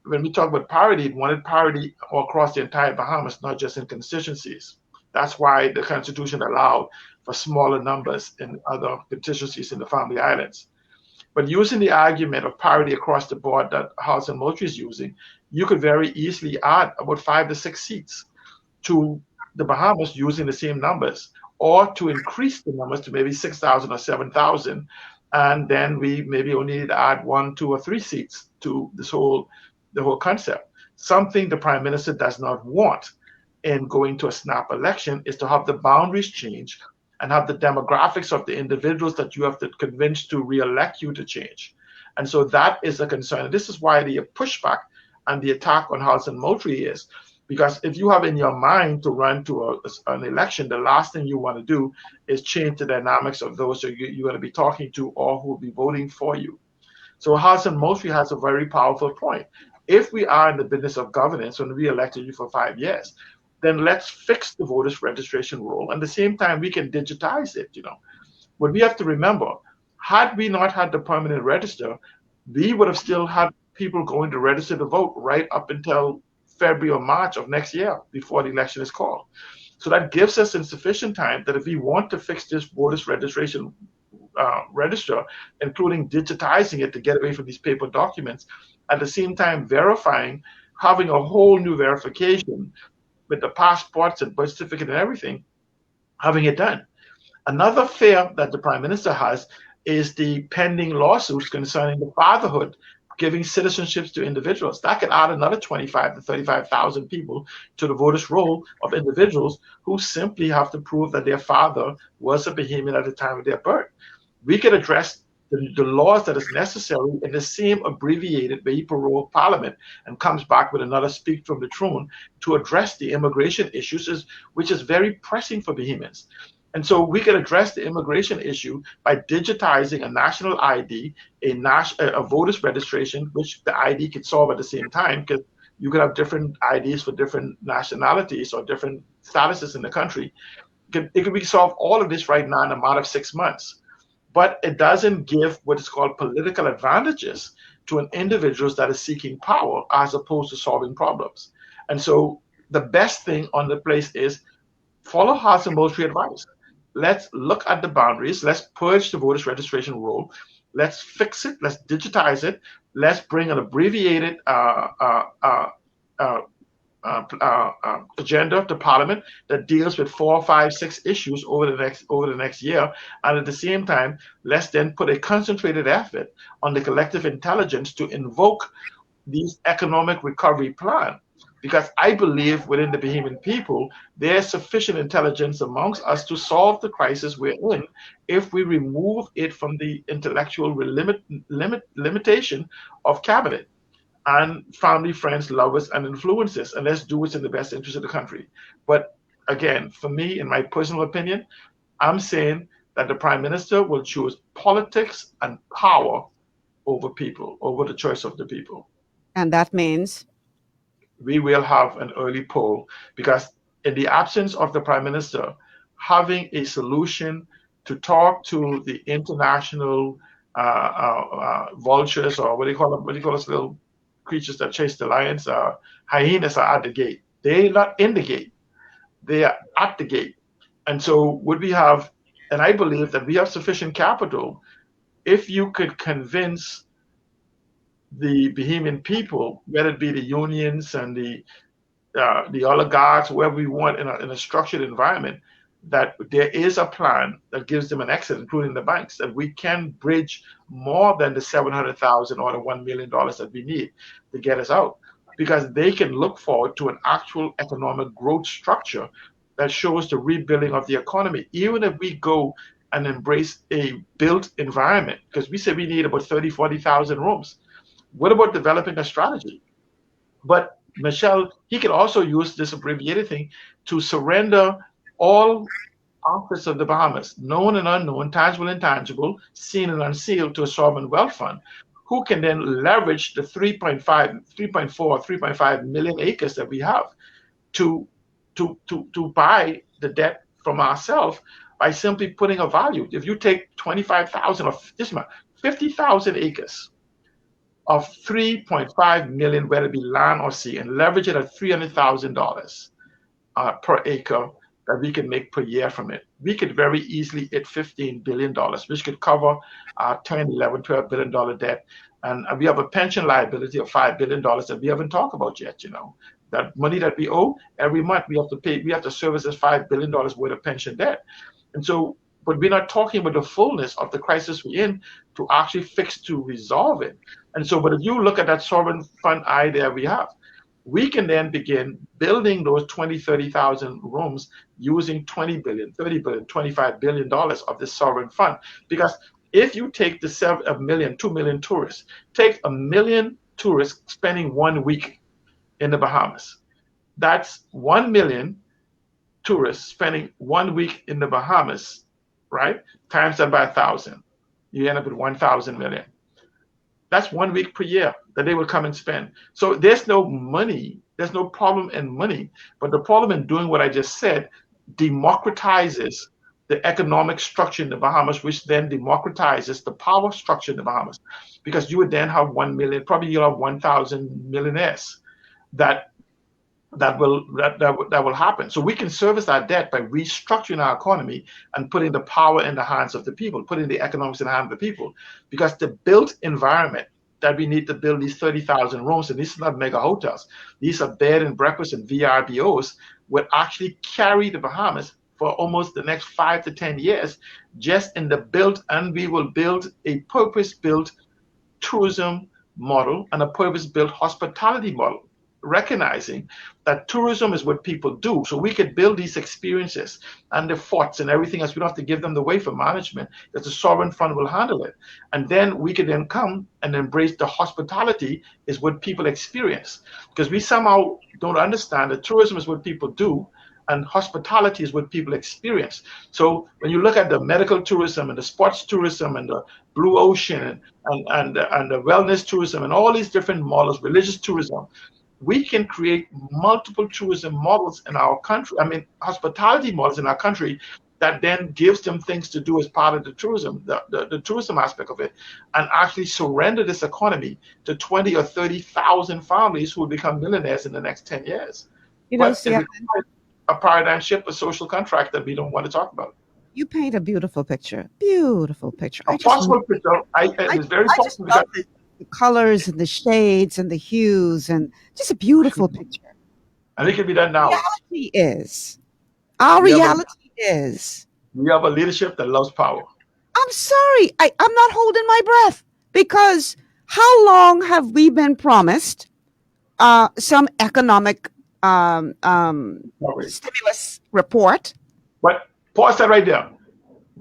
when we talk about parity, it wanted parity all across the entire Bahamas, not just in constituencies. That's why the Constitution allowed for smaller numbers in other constituencies in the Family Islands. But using the argument of parity across the board that House and Moultrie is using, you could very easily add about 5 to 6 seats to the Bahamas using the same numbers, or to increase the numbers to maybe 6,000 or 7,000. And then we maybe only need to add 1, 2, or 3 seats to the whole concept. Something the Prime Minister does not want in going to a snap election is to have the boundaries change and have the demographics of the individuals that you have to convince to re-elect you to change. And so that is a concern. And this is why the pushback and the attack on House and Moultrie is, because if you have in your mind to run to an election, the last thing you want to do is change the dynamics of those that you're going to be talking to or who will be voting for you. So House and Moultrie has a very powerful point. If we are in the business of governance and we elected you for 5 years, then let's fix the voters registration rule. And at the same time, we can digitize it. What we have to remember, had we not had the permanent register, we would have still had people going to register to vote right up until February or March of next year before the election is called. So that gives us insufficient time that if we want to fix this voters registration register, including digitizing it to get away from these paper documents, at the same time verifying, having a whole new verification with the passports and birth certificate and everything, having it done. Another fear that the Prime Minister has is the pending lawsuits concerning the fatherhood, giving citizenships to individuals. That could add another 25 to 35,000 people to the voters' roll of individuals who simply have to prove that their father was a Bahamian at the time of their birth. We could address the laws that is necessary in the same abbreviated Bahiparo Parliament, and comes back with another speak from the throne to address the immigration issues, which is very pressing for Bahamians. And so we can address the immigration issue by digitizing a national ID, a voters registration, which the ID could solve at the same time, because you could have different IDs for different nationalities or different statuses in the country. It could be solved all of this right now in a matter of 6 months. But it doesn't give what is called political advantages to an individual that is seeking power as opposed to solving problems. And so the best thing on the place is follow House and Moultrie advice. Let's look at the boundaries. Let's purge the voters registration rule. Let's fix it. Let's digitize it. Let's bring an abbreviated agenda to Parliament that deals with 4, 5, 6 issues over the next year. And at the same time, let's then put a concentrated effort on the collective intelligence to invoke these economic recovery plan. Because I believe within the Bahamian people, there's sufficient intelligence amongst us to solve the crisis we're in if we remove it from the intellectual limitation of cabinet and family, friends, lovers, and influences. And let's do what's in the best interest of the country. But again, for me, in my personal opinion, I'm saying that the Prime Minister will choose politics and power over people, over the choice of the people. And that means? We will have an early poll, because in the absence of the Prime Minister having a solution to talk to the international vultures, or what do you call them? What do you call those little creatures that chase the lions? Hyenas are at the gate. They're not in the gate. They are at the gate. And so would we have, and I believe that we have sufficient capital, if you could convince the Bahamian people, whether it be the unions and the oligarchs, wherever we want in a structured environment, that there is a plan that gives them an exit, including the banks, that we can bridge more than the $700,000 or the $1 million that we need to get us out, because they can look forward to an actual economic growth structure that shows the rebuilding of the economy. Even if we go and embrace a built environment, because we said we need about 30, 40,000 rooms. What about developing a strategy? But Michelle, he can also use this abbreviated thing to surrender all assets of the Bahamas, known and unknown, tangible and intangible, seen and unsealed, to a sovereign wealth fund, who can then leverage the 3.5 million acres that we have to buy the debt from ourselves by simply putting a value. If you take 25,000 or 50,000 acres of 3.5 million, whether it be land or sea, and leverage it at $300,000 per acre that we can make per year from it, we could very easily hit $15 billion, which could cover our $10, $11, $12 billion debt. And we have a pension liability of $5 billion that we haven't talked about yet. That money that we owe every month, we have to pay, we have to service this $5 billion worth of pension debt. And so, but we're not talking about the fullness of the crisis we're in to actually fix, to resolve it. And so, but if you look at that sovereign fund idea we have, we can then begin building those 20, 30,000 rooms using $20 billion, $30 billion, $25 billion of this sovereign fund. Because if you take the 2 million tourists, take 1 million tourists spending 1 week in the Bahamas, that's 1 million tourists spending 1 week in the Bahamas, right? Times that by 1,000, you end up with 1,000 million. That's 1 week per year that they will come and spend. So there's no money, there's no problem in money, but the problem in doing what I just said democratizes the economic structure in the Bahamas, which then democratizes the power structure in the Bahamas, because you would then have 1 million, probably you'll have 1,000 millionaires that will happen. So we can service our debt by restructuring our economy and putting the power in the hands of the people, putting the economics in the hands of the people, because the built environment that we need to build these 30,000 rooms, and these are not mega hotels, these are bed and breakfast and VRBOs, would actually carry the Bahamas for almost the next 5 to 10 years, just in the built, and we will build a purpose-built tourism model and a purpose-built hospitality model, recognizing that tourism is what people do. So we could build these experiences and the forts and everything else. We don't have to give them the way for management, that the sovereign fund will handle it. And then we can then come and embrace the hospitality is what people experience. Because we somehow don't understand that tourism is what people do and hospitality is what people experience. So when you look at the medical tourism and the sports tourism and the blue ocean and the wellness tourism and all these different models, religious tourism, we can create multiple tourism models in our country, hospitality models in our country, that then gives them things to do as part of the tourism, the tourism aspect of it, and actually surrender this economy to 20 or 30,000 families who will become millionaires in the next 10 years. But it requires a paradigm shift, a social contract that we don't want to talk about. You paint a beautiful picture. Beautiful picture. A possible picture. It's very possible. Love the colors and the shades and the hues, and just a beautiful picture. And it can be done now. Our reality is we have a leadership that loves power. I'm sorry, I'm not holding my breath, because how long have we been promised some economic stimulus report? But pause that right there.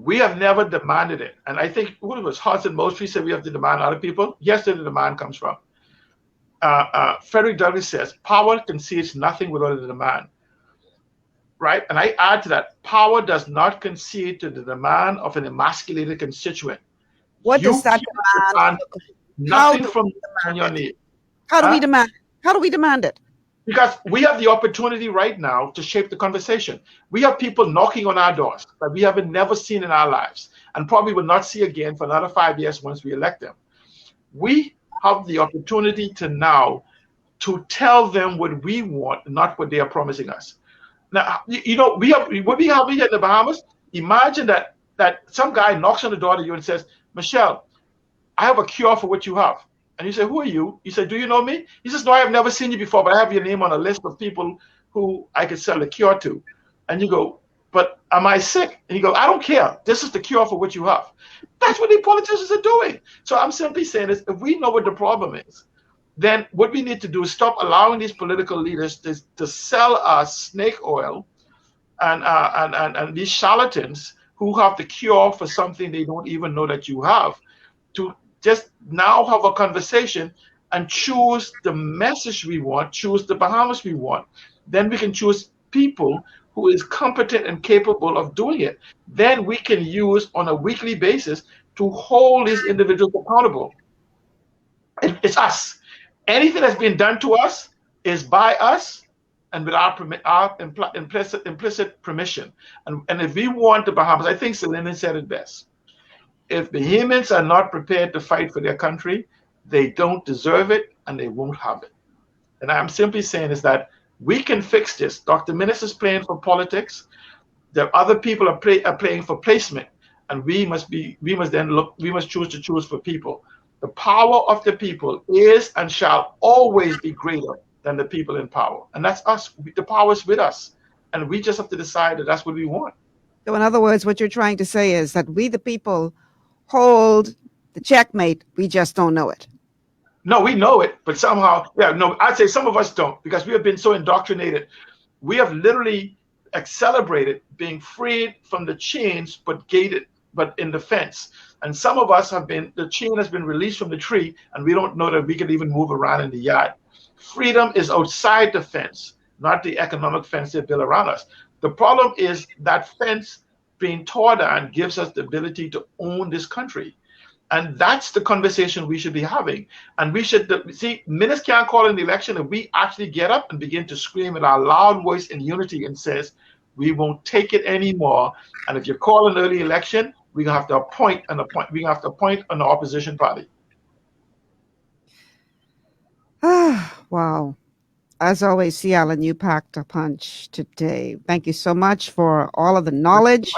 We have never demanded it. And I think what it was Hudson Mosley said we have to demand other people. Yes, where the demand comes from. Frederick Douglass says, power concedes nothing without a demand. right? And I add to that, power does not concede to the demand of an emasculated constituent. What does that demand? Nothing from on your need. How do we demand? How do we demand it? Because we have the opportunity right now to shape the conversation. We have people knocking on our doors that we haven't never seen in our lives and probably will not see again for another 5 years once we elect them. We have the opportunity to now to tell them what we want, not what they are promising us. Now, you know, what we have here in the Bahamas, imagine that some guy knocks on the door to you and says, Michelle, I have a cure for what you have. And you say, who are you? You say, do you know me? He says, no, I have never seen you before, but I have your name on a list of people who I could sell a cure to. And you go, but am I sick? And you go, I don't care. This is the cure for what you have. That's what the politicians are doing. So I'm simply saying is, if we know what the problem is, then what we need to do is stop allowing these political leaders to sell us snake oil and these charlatans who have the cure for something they don't even know that you have, to just now have a conversation and choose the message we want, choose the Bahamas we want. Then we can choose people who is competent and capable of doing it. Then we can use on a weekly basis to hold these individuals accountable. It's us. Anything that's been done to us is by us and with our implicit permission. And if we want the Bahamas, I think Selena said it best. If Bahamians are not prepared to fight for their country, they don't deserve it and they won't have it. And I'm simply saying is that we can fix this. Dr. Minnis is playing for politics. The other people are playing for placement. And we must choose to choose for people. The power of the people is and shall always be greater than the people in power. And that's us. The power is with us. And we just have to decide that that's what we want. So in other words, what you're trying to say is that we, the people, hold the checkmate. We just don't know it. No, we know it, but somehow, I'd say some of us don't, because we have been so indoctrinated. We have literally celebrated being freed from the chains, but gated, but in the fence. And some of us the chain has been released from the tree, and we don't know that we can even move around in the yard. Freedom is outside the fence, not the economic fence they build around us. The problem is that fence being torn down gives us the ability to own this country. And that's the conversation we should be having. And we should see, ministers can't call an election if we actually get up and begin to scream in our loud voice in unity and says, we won't take it anymore. And if you call an early election, we're gonna have to appoint an opposition party. Wow. As always, C. Allen, you packed a punch today. Thank you so much for all of the knowledge.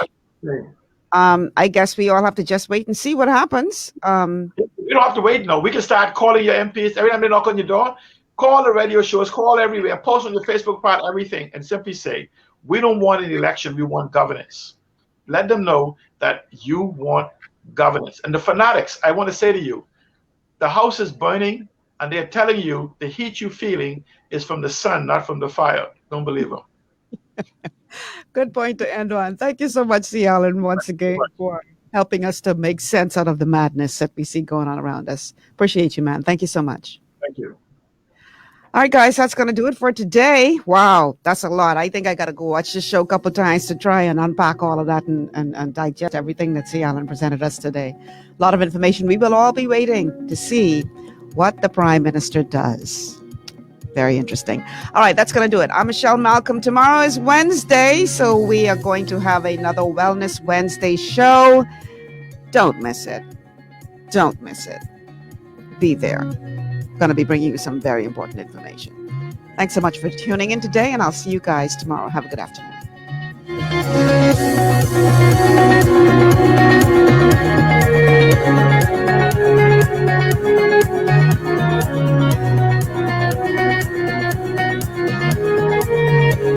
I guess we all have to just wait and see what happens. We don't have to wait, no. We can start calling your MPs. Every time they knock on your door, call the radio shows, call everywhere, post on your Facebook page, everything, and simply say, we don't want an election, we want governance. Let them know that you want governance. And the fanatics, I want to say to you, the house is burning, and they're telling you the heat you're feeling is from the sun, not from the fire. Don't believe them. Good point to end on. Thank you so much, C. Allen, once again for helping us to make sense out of the madness that we see going on around us. Appreciate you, man. Thank you so much. Thank you. All right, guys, that's going to do it for today. Wow, that's a lot. I think I got to go watch the show a couple of times to try and unpack all of that and digest everything that C. Allen presented us today. A lot of information. We will all be waiting to see what the Prime Minister does. Very interesting. All right, that's going to do it. I'm Michelle Malcolm. Tomorrow is Wednesday, so we are going to have another Wellness Wednesday show. Don't miss it. Don't miss it. Be there. Going to be bringing you some very important information. Thanks so much for tuning in today, and I'll see you guys tomorrow. Have a good afternoon.